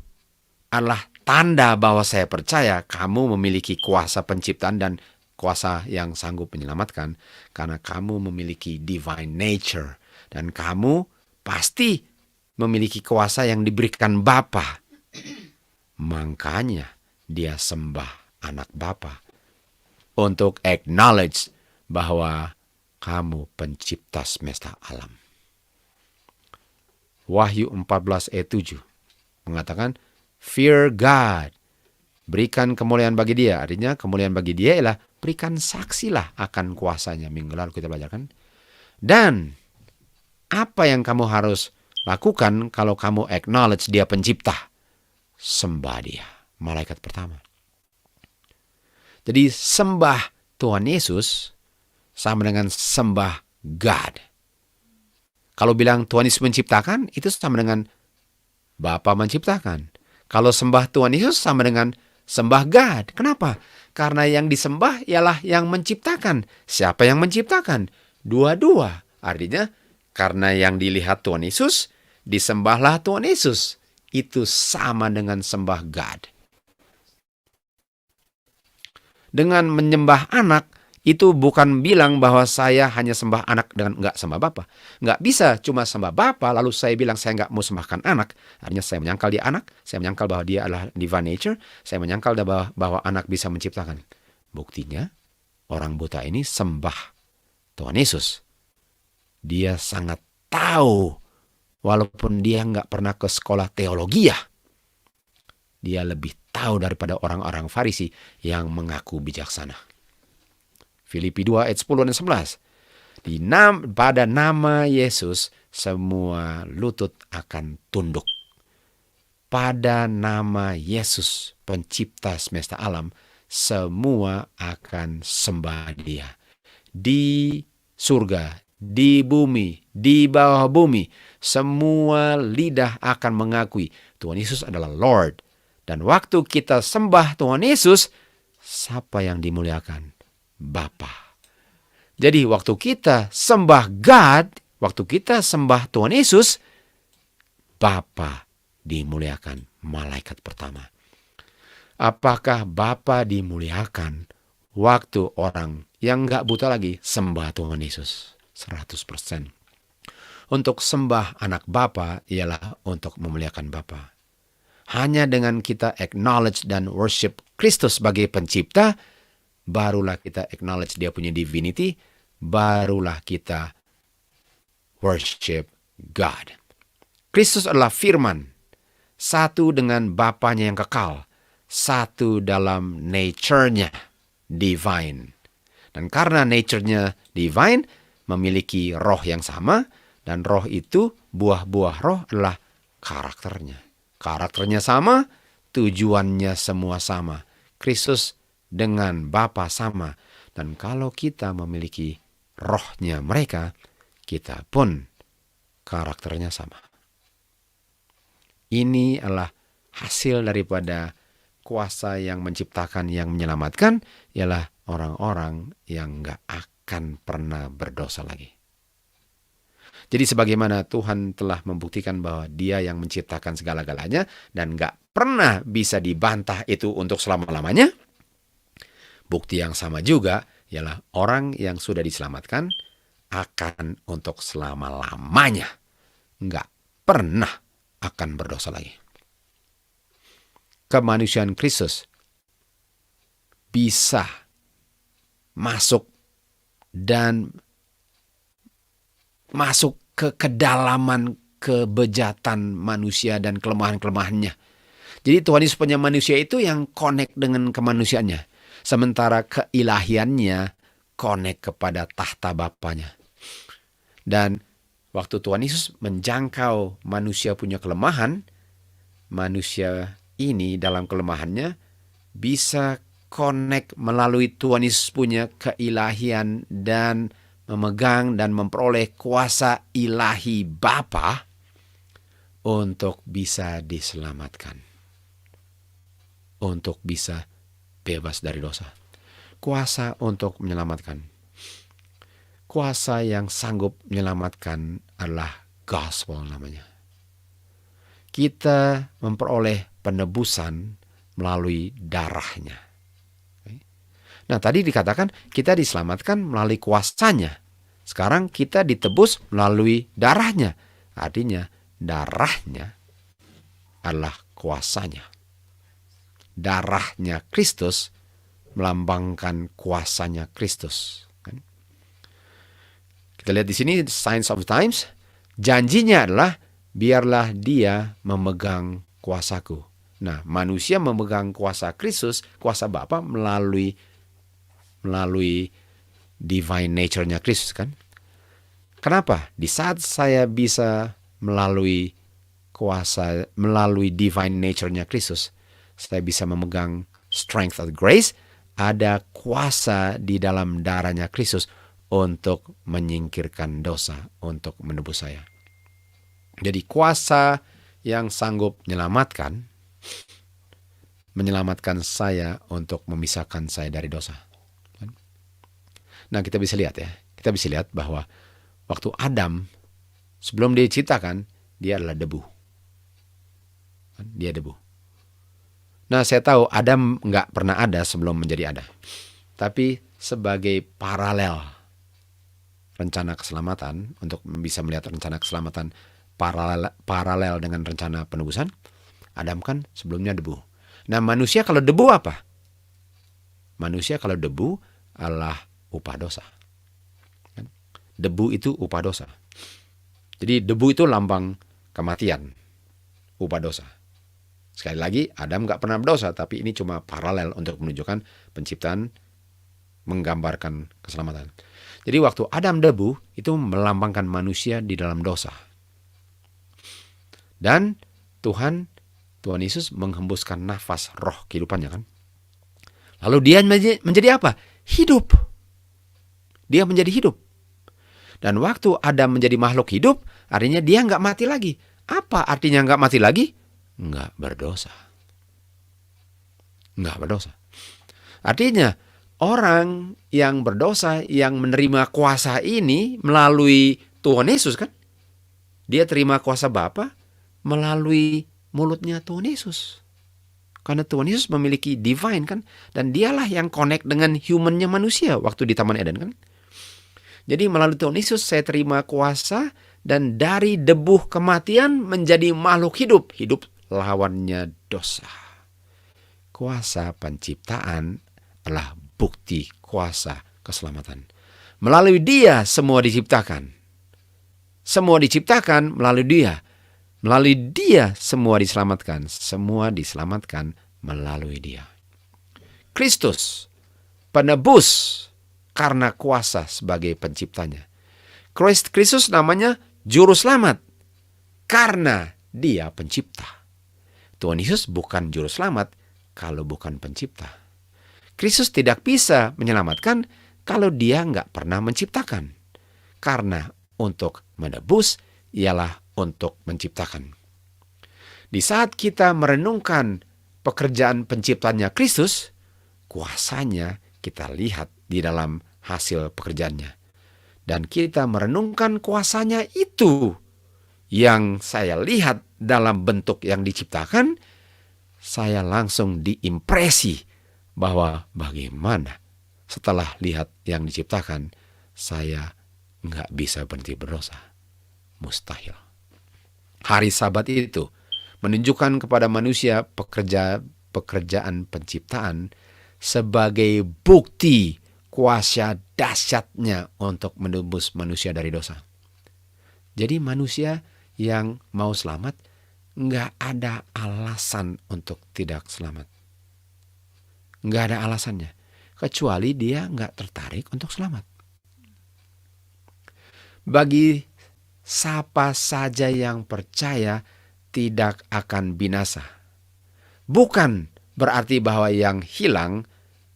adalah tanda bahwa saya percaya kamu memiliki kuasa penciptaan dan kuasa yang sanggup menyelamatkan, karena kamu memiliki divine nature dan kamu pasti memiliki kuasa yang diberikan Bapa. Makanya dia sembah anak Bapa untuk acknowledge bahwa kamu pencipta semesta alam. Wahyu 14 ayat 7 mengatakan, fear God, berikan kemuliaan bagi dia. Artinya kemuliaan bagi dia ialah berikan saksilah akan kuasanya. Minggu lalu kita belajarkan. Dan apa yang kamu harus lakukan kalau kamu acknowledge dia pencipta? Sembah dia, malaikat pertama. Jadi sembah Tuhan Yesus sama dengan sembah God. Kalau bilang Tuhan Yesus menciptakan, itu sama dengan Bapa menciptakan. Kalau sembah Tuhan Yesus sama dengan sembah God. Kenapa? Karena yang disembah ialah yang menciptakan. Siapa yang menciptakan? Dua-dua. Artinya, karena yang dilihat Tuhan Yesus, disembahlah Tuhan Yesus. Itu sama dengan sembah God. Dengan menyembah anak, itu bukan bilang bahwa saya hanya sembah anak dan nggak sembah Bapa. Nggak bisa cuma sembah Bapa, lalu saya bilang saya nggak mau sembahkan anak. Artinya saya menyangkal dia anak, saya menyangkal bahwa dia adalah divine nature, saya menyangkal bahwa anak bisa menciptakan. Buktinya, orang buta ini sembah Tuhan Yesus. Dia sangat tahu, walaupun dia nggak pernah ke sekolah teologi ya, dia lebih tahu daripada orang-orang Farisi yang mengaku bijaksana. Filipi 2 ayat 10 dan 11. Pada nama Yesus semua lutut akan tunduk. Pada nama Yesus pencipta semesta alam, semua akan sembah dia. Di surga, di bumi, di bawah bumi, semua lidah akan mengakui Tuhan Yesus adalah Lord. Dan waktu kita sembah Tuhan Yesus, siapa yang dimuliakan? Bapa. Jadi waktu kita sembah God, waktu kita sembah Tuhan Yesus, Bapa dimuliakan, malaikat pertama. Apakah Bapa dimuliakan waktu orang yang gak buta lagi sembah Tuhan Yesus? 100%. Untuk sembah anak Bapa ialah untuk memuliakan Bapa. Hanya dengan kita acknowledge dan worship Kristus sebagai pencipta, barulah kita acknowledge dia punya divinity, barulah kita worship God. Kristus adalah firman, satu dengan Bapanya yang kekal, satu dalam nature-nya divine. Dan karena nature-nya divine, memiliki roh yang sama, dan roh itu, buah-buah roh adalah karakternya. Karakternya sama, tujuannya semua sama. Kristus dengan Bapa sama. Dan kalau kita memiliki rohnya mereka, kita pun karakternya sama. Ini adalah hasil daripada kuasa yang menciptakan, yang menyelamatkan, ialah orang-orang yang gak akan pernah berdosa lagi. Jadi sebagaimana Tuhan telah membuktikan bahwa dia yang menciptakan segala-galanya dan gak pernah bisa dibantah itu untuk selama-lamanya, bukti yang sama juga ialah orang yang sudah diselamatkan akan untuk selama-lamanya nggak pernah akan berdosa lagi. Kemanusiaan Kristus bisa masuk dan masuk ke kedalaman kebejatan manusia dan kelemahan-kelemahannya. Jadi Tuhan Yesus punya manusia itu yang connect dengan kemanusiaannya. Sementara keilahiannya connect kepada tahta Bapanya. Dan waktu Tuhan Yesus menjangkau manusia punya kelemahan, manusia ini dalam kelemahannya bisa connect melalui Tuhan Yesus punya keilahian dan memegang dan memperoleh kuasa ilahi Bapa untuk bisa diselamatkan, untuk bisa bebas dari dosa. Kuasa untuk menyelamatkan. Kuasa yang sanggup menyelamatkan adalah gospel namanya. Kita memperoleh penebusan melalui darahnya. Nah, tadi dikatakan kita diselamatkan melalui kuasanya. Sekarang kita ditebus melalui darahnya. Artinya darahnya adalah kuasanya. Darahnya Kristus melambangkan kuasanya Kristus. Kita lihat di sini Signs of the Times. Janjinya adalah biarlah dia memegang kuasaku. Nah, manusia memegang kuasa Kristus, kuasa Bapa melalui divine nature-nya Kristus kan. Kenapa? Di saat saya bisa melalui divine nature-nya Kristus, saya bisa memegang strength of grace, ada kuasa di dalam darahnya Kristus untuk menyingkirkan dosa, untuk menebus saya. Jadi kuasa yang sanggup menyelamatkan saya untuk memisahkan saya dari dosa. Nah, kita bisa lihat bahwa waktu Adam sebelum dia diciptakan, dia adalah debu. Dia debu. Nah, saya tahu Adam nggak pernah ada sebelum menjadi ada. Tapi sebagai paralel rencana keselamatan, untuk bisa melihat rencana keselamatan paralel dengan rencana penebusan, Adam kan sebelumnya debu. Nah, manusia kalau debu apa? Manusia kalau debu adalah upah dosa. Debu itu upah dosa. Jadi debu itu lambang kematian, upah dosa. Sekali lagi, Adam gak pernah berdosa, tapi ini cuma paralel untuk menunjukkan penciptaan, menggambarkan keselamatan. Jadi waktu Adam debu, itu melambangkan manusia di dalam dosa. Dan Tuhan Yesus menghembuskan nafas roh kehidupannya kan. Lalu dia menjadi apa? Hidup. Dia menjadi hidup. Dan waktu Adam menjadi makhluk hidup, artinya dia nggak mati lagi. Apa artinya nggak mati lagi? Nggak berdosa. Nggak berdosa. Artinya orang yang berdosa, yang menerima kuasa ini melalui Tuhan Yesus kan. Dia terima kuasa Bapa melalui mulutnya Tuhan Yesus. Karena Tuhan Yesus memiliki divine kan. Dan dialah yang connect dengan humannya manusia waktu di Taman Eden kan. Jadi melalui Tuhan Yesus saya terima kuasa dan dari debu kematian menjadi makhluk hidup. Hidup lawannya dosa. Kuasa penciptaan adalah bukti kuasa keselamatan. Melalui dia semua diciptakan. Semua diciptakan melalui dia. Melalui dia semua diselamatkan. Semua diselamatkan melalui dia. Kristus, penebus karena kuasa sebagai penciptanya. Kristus namanya juru selamat karena dia pencipta. Tuhan Yesus bukan juru selamat kalau bukan pencipta. Kristus tidak bisa menyelamatkan kalau dia nggak pernah menciptakan. Karena untuk menebus ialah untuk menciptakan. Di saat kita merenungkan pekerjaan penciptanya Kristus, kuasanya kita lihat di dalam hasil pekerjaannya. Dan kita merenungkan kuasanya itu yang saya lihat dalam bentuk yang diciptakan, saya langsung diimpresi bahwa bagaimana setelah lihat yang diciptakan, saya nggak bisa berhenti berdosa. Mustahil. Hari Sabat itu menunjukkan kepada manusia pekerjaan penciptaan sebagai bukti kuasa dahsyatnya untuk menebus manusia dari dosa. Jadi manusia yang mau selamat nggak ada alasan untuk tidak selamat. Nggak ada alasannya. kecuali dia nggak tertarik untuk selamat. Bagi siapa saja yang percaya tidak akan binasa. Bukan berarti bahwa yang hilang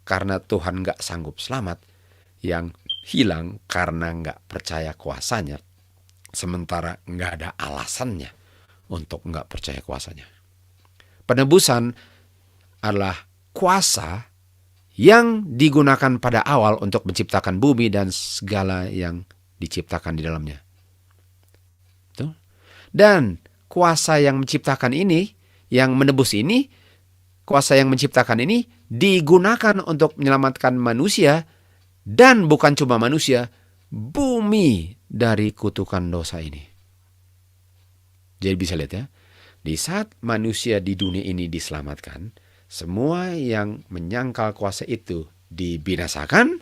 karena Tuhan nggak sanggup selamat, yang hilang karena nggak percaya kuasanya, sementara nggak ada alasannya untuk nggak percaya kuasanya. Penebusan adalah kuasa yang digunakan pada awal untuk menciptakan bumi dan segala yang diciptakan di dalamnya. Tuh. Dan kuasa yang menciptakan ini, yang menebus ini, kuasa yang menciptakan ini digunakan untuk menyelamatkan manusia, dan bukan cuma manusia, bumi dari kutukan dosa ini. Jadi bisa lihat ya, di saat manusia di dunia ini diselamatkan, semua yang menyangkal kuasa itu dibinasakan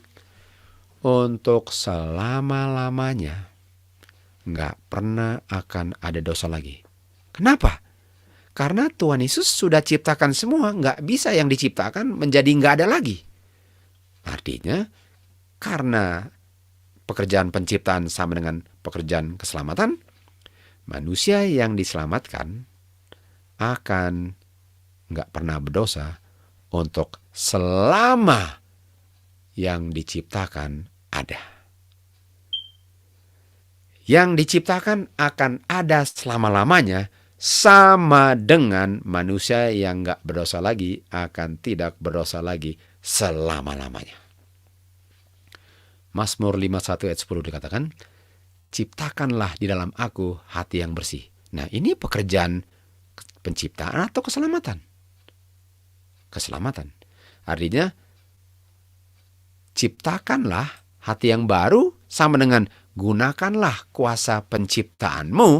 untuk selama-lamanya. Nggak pernah akan ada dosa lagi. Kenapa? Karena Tuhan Yesus sudah ciptakan semua, nggak bisa yang diciptakan menjadi nggak ada lagi. Artinya, karena pekerjaan penciptaan sama dengan pekerjaan keselamatan, manusia yang diselamatkan akan nggak pernah berdosa untuk selama yang diciptakan ada. Yang diciptakan akan ada selama-lamanya, sama dengan manusia yang nggak berdosa lagi akan tidak berdosa lagi selama-lamanya. Mazmur 51 ayat 10 dikatakan, ciptakanlah di dalam aku hati yang bersih. Nah, ini pekerjaan penciptaan atau keselamatan? Keselamatan. Artinya, ciptakanlah hati yang baru sama dengan gunakanlah kuasa penciptaanmu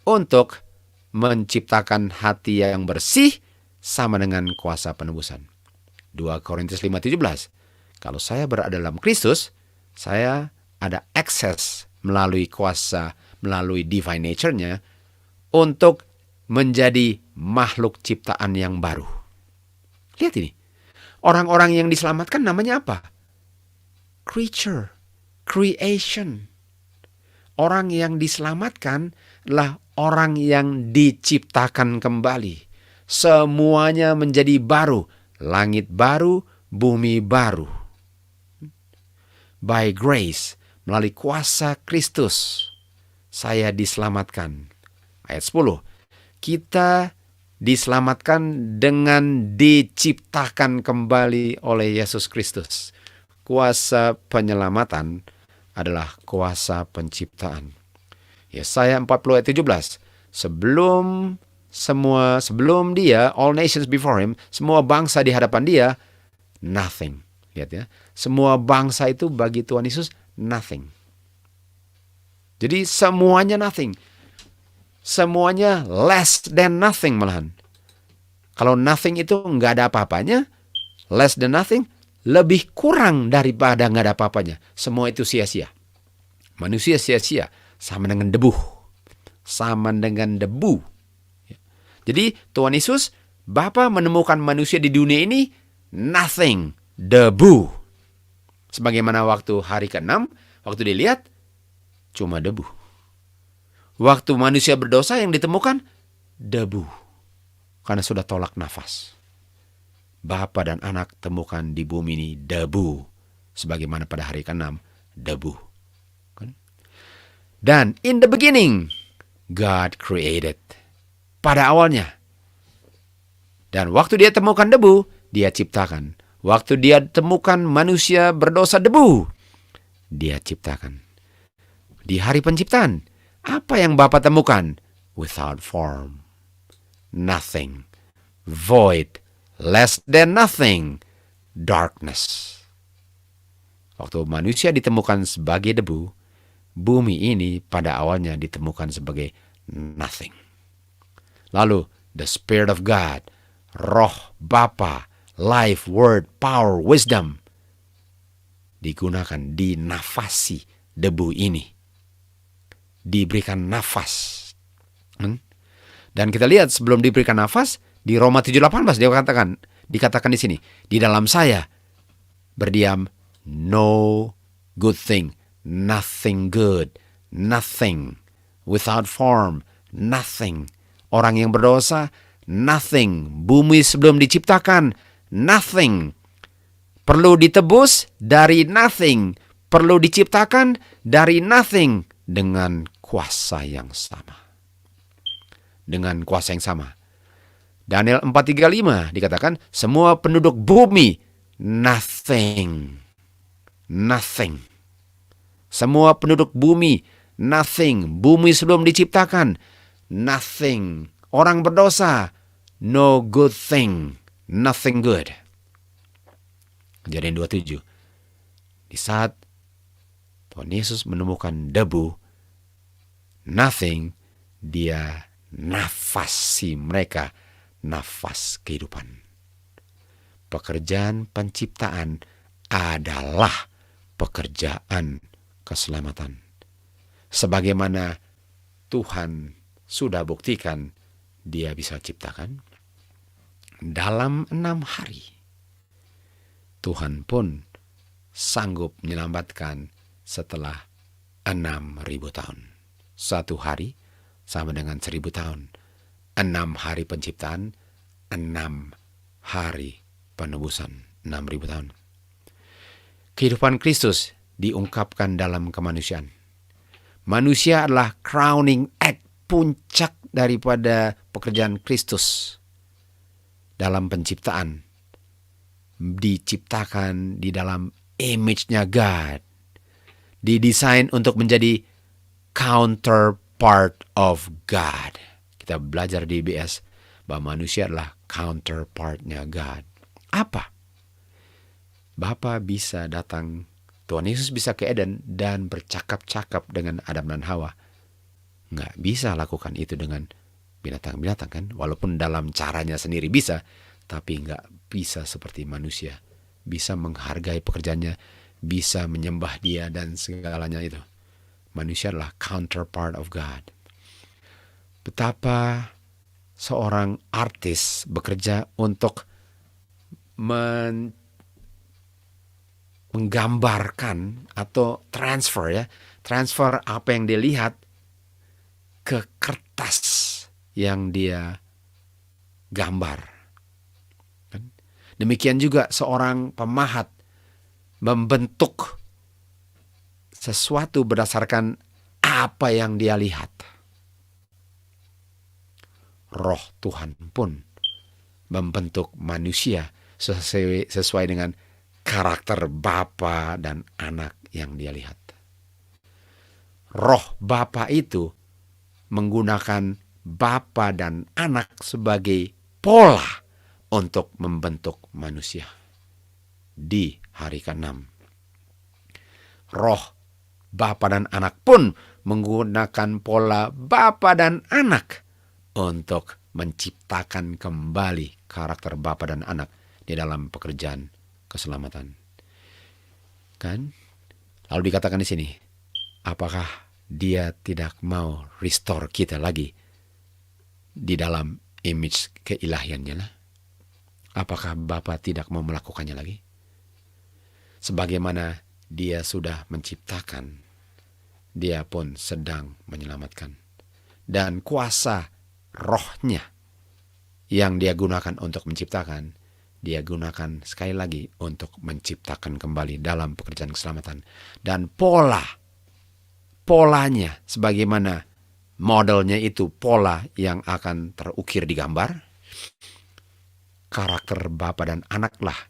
untuk menciptakan hati yang bersih sama dengan kuasa penebusan. 2 Korintus 5:17. Kalau saya berada dalam Kristus, saya ada akses melalui kuasa, melalui divine nature-nya untuk menjadi makhluk ciptaan yang baru. Lihat ini. Orang-orang yang diselamatkan namanya apa? Creature, creation. Orang yang diselamatkan adalah orang yang diciptakan kembali. Semuanya menjadi baru. Langit baru, bumi baru. By grace, melalui kuasa Kristus, saya diselamatkan. Ayat 10. Kita diselamatkan dengan diciptakan kembali oleh Yesus Kristus. Kuasa penyelamatan adalah kuasa penciptaan. Yesaya 40 ayat 17. Sebelum dia, all nations before him, semua bangsa di hadapan dia, nothing. Lihat ya, semua bangsa itu bagi Tuhan Yesus nothing. Jadi semuanya nothing. Semuanya less than nothing malahan. Kalau nothing itu nggak ada apa-apanya, less than nothing, lebih kurang daripada nggak ada apa-apanya. Semua itu sia-sia. Manusia sia-sia, sama dengan debu. Sama dengan debu. Jadi Tuhan Yesus, Bapa menemukan manusia di dunia ini, nothing, debu. Sebagaimana waktu hari ke-6, waktu dilihat, cuma debu. Waktu manusia berdosa yang ditemukan, debu. Karena sudah tolak nafas. Bapa dan anak temukan di bumi ini debu. Sebagaimana pada hari ke-6, debu. Dan in the beginning, God created. Pada awalnya. Dan waktu dia temukan debu, dia ciptakan. Waktu dia temukan manusia berdosa debu, dia ciptakan. Di hari penciptaan, apa yang Bapa temukan? Without form. Nothing. Void. Less than nothing. Darkness. Waktu manusia ditemukan sebagai debu, bumi ini pada awalnya ditemukan sebagai nothing. Lalu, the Spirit of God, Roh Bapa, life, word, power, wisdom, digunakan, dinafasi debu ini. Diberikan nafas. Dan kita lihat sebelum diberikan nafas, di Roma 7:18 dia dikatakan di sini, di dalam saya berdiam, no good thing, nothing good, nothing, without form, nothing. Orang yang berdosa, nothing. Bumi sebelum diciptakan, nothing. Perlu ditebus dari nothing. Perlu diciptakan dari nothing. Dengan kuasa yang sama. Dengan kuasa yang sama. Daniel 4:35 dikatakan, semua penduduk bumi, nothing. Nothing. Semua penduduk bumi, nothing. Bumi sebelum diciptakan, nothing. Orang berdosa, no good thing. Nothing good. Kejadian 27. Di saat Tuhan Yesus menemukan debu, nothing, dia nafasi mereka, nafas kehidupan. Pekerjaan penciptaan adalah pekerjaan keselamatan. Sebagaimana Tuhan sudah buktikan, dia bisa ciptakan dalam 6 hari. Tuhan pun sanggup menyelamatkan setelah 6.000 tahun. 1 hari sama dengan 1.000 tahun. 6 hari penciptaan, 6 hari penebusan, 6.000 tahun. Kehidupan Kristus diungkapkan dalam kemanusiaan. Manusia adalah crowning act, puncak daripada pekerjaan Kristus dalam penciptaan. Diciptakan di dalam image-nya God. Didesain untuk menjadi counterpart of God. Kita belajar di IBS bahwa manusia adalah counterpart-nya God. Apa? Bapa bisa datang, Tuhan Yesus bisa ke Eden dan bercakap-cakap dengan Adam dan Hawa. Nggak bisa lakukan itu dengan binatang-binatang kan? Walaupun dalam caranya sendiri bisa, tapi nggak bisa seperti manusia. Bisa menghargai pekerjaannya, bisa menyembah dia dan segalanya itu. Manusia adalah counterpart of God. Betapa seorang artis bekerja untuk menggambarkan atau transfer apa yang dia lihat ke kertas yang dia gambar. Demikian juga seorang pemahat membentuk sesuatu berdasarkan apa yang dia lihat. Roh Tuhan pun membentuk manusia sesuai dengan karakter Bapa dan Anak yang dia lihat. Roh Bapa itu menggunakan Bapa dan Anak sebagai pola untuk membentuk manusia di hari ke-6. Roh Bapa dan Anak pun menggunakan pola Bapa dan Anak untuk menciptakan kembali karakter Bapa dan Anak di dalam pekerjaan keselamatan. Kan? Lalu dikatakan di sini, apakah dia tidak mau restore kita lagi di dalam image keilahiannya lah? Apakah Bapa tidak mau melakukannya lagi? Sebagaimana dia sudah menciptakan, dia pun sedang menyelamatkan. Dan kuasa rohnya yang dia gunakan untuk menciptakan, dia gunakan sekali lagi untuk menciptakan kembali dalam pekerjaan keselamatan. Dan polanya sebagaimana modelnya itu pola yang akan terukir di gambar. Karakter Bapa dan Anaklah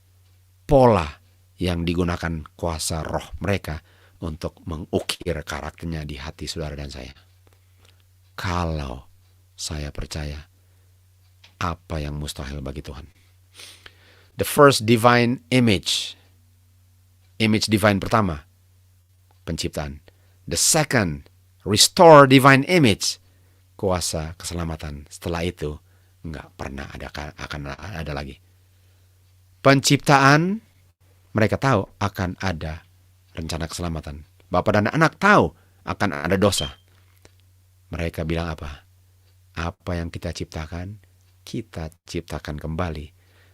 pola yang digunakan kuasa roh mereka untuk mengukir karakternya di hati saudara dan saya. Kalau saya percaya, apa yang mustahil bagi Tuhan? The first divine image divine pertama, penciptaan. The second, restore divine image, kuasa keselamatan. Setelah itu, nggak pernah akan ada lagi. Penciptaan, mereka tahu akan ada rencana keselamatan. Bapa dan Anak tahu akan ada dosa. Mereka bilang apa? Apa yang kita ciptakan kembali.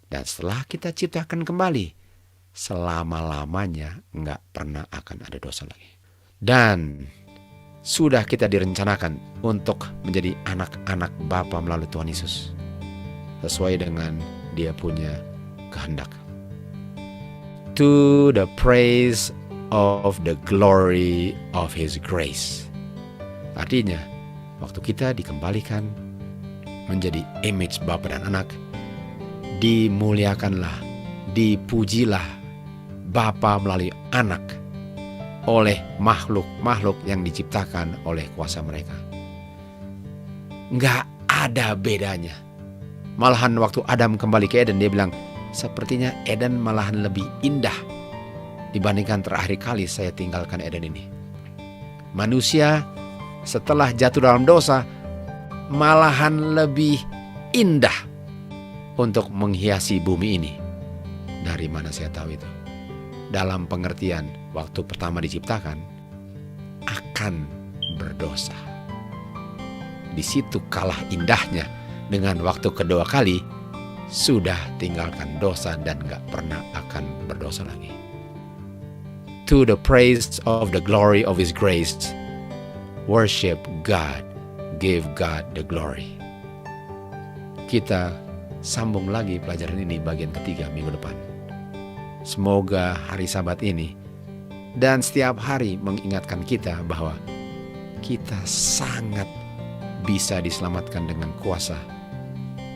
Dan setelah kita ciptakan kembali, selama-lamanya nggak pernah akan ada dosa lagi. Dan sudah kita direncanakan untuk menjadi anak-anak Bapa melalui Tuhan Yesus, sesuai dengan Dia punya kehendak. To the praise of the glory of His grace. Artinya, waktu kita dikembalikan menjadi image Bapa dan anak, dimuliakanlah, dipujilah Bapa melalui anak oleh makhluk-makhluk yang diciptakan oleh kuasa mereka. Nggak ada bedanya. Malahan waktu Adam kembali ke Eden, dia bilang, sepertinya Eden malahan lebih indah dibandingkan terakhir kali saya tinggalkan Eden ini. Manusia setelah jatuh dalam dosa malahan lebih indah untuk menghiasi bumi ini. Dari mana saya tahu itu? Dalam pengertian waktu pertama diciptakan akan berdosa. Di situ kalah indahnya dengan waktu kedua kali sudah tinggalkan dosa dan gak pernah akan berdosa lagi. To the praise of the glory of His grace, worship God, give God the glory. Kita sambung lagi pelajaran ini bagian ketiga minggu depan. Semoga hari Sabat ini dan setiap hari mengingatkan kita bahwa kita sangat bisa diselamatkan dengan kuasa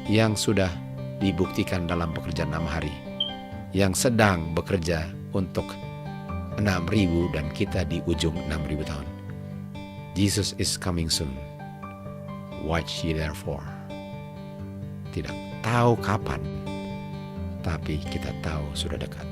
yang sudah dibuktikan dalam pekerjaan 6 hari, yang sedang bekerja untuk 6.000 dan kita di ujung 6.000 tahun. Jesus is coming soon. Watch ye therefore. Tidak tahu kapan, tapi kita tahu sudah dekat.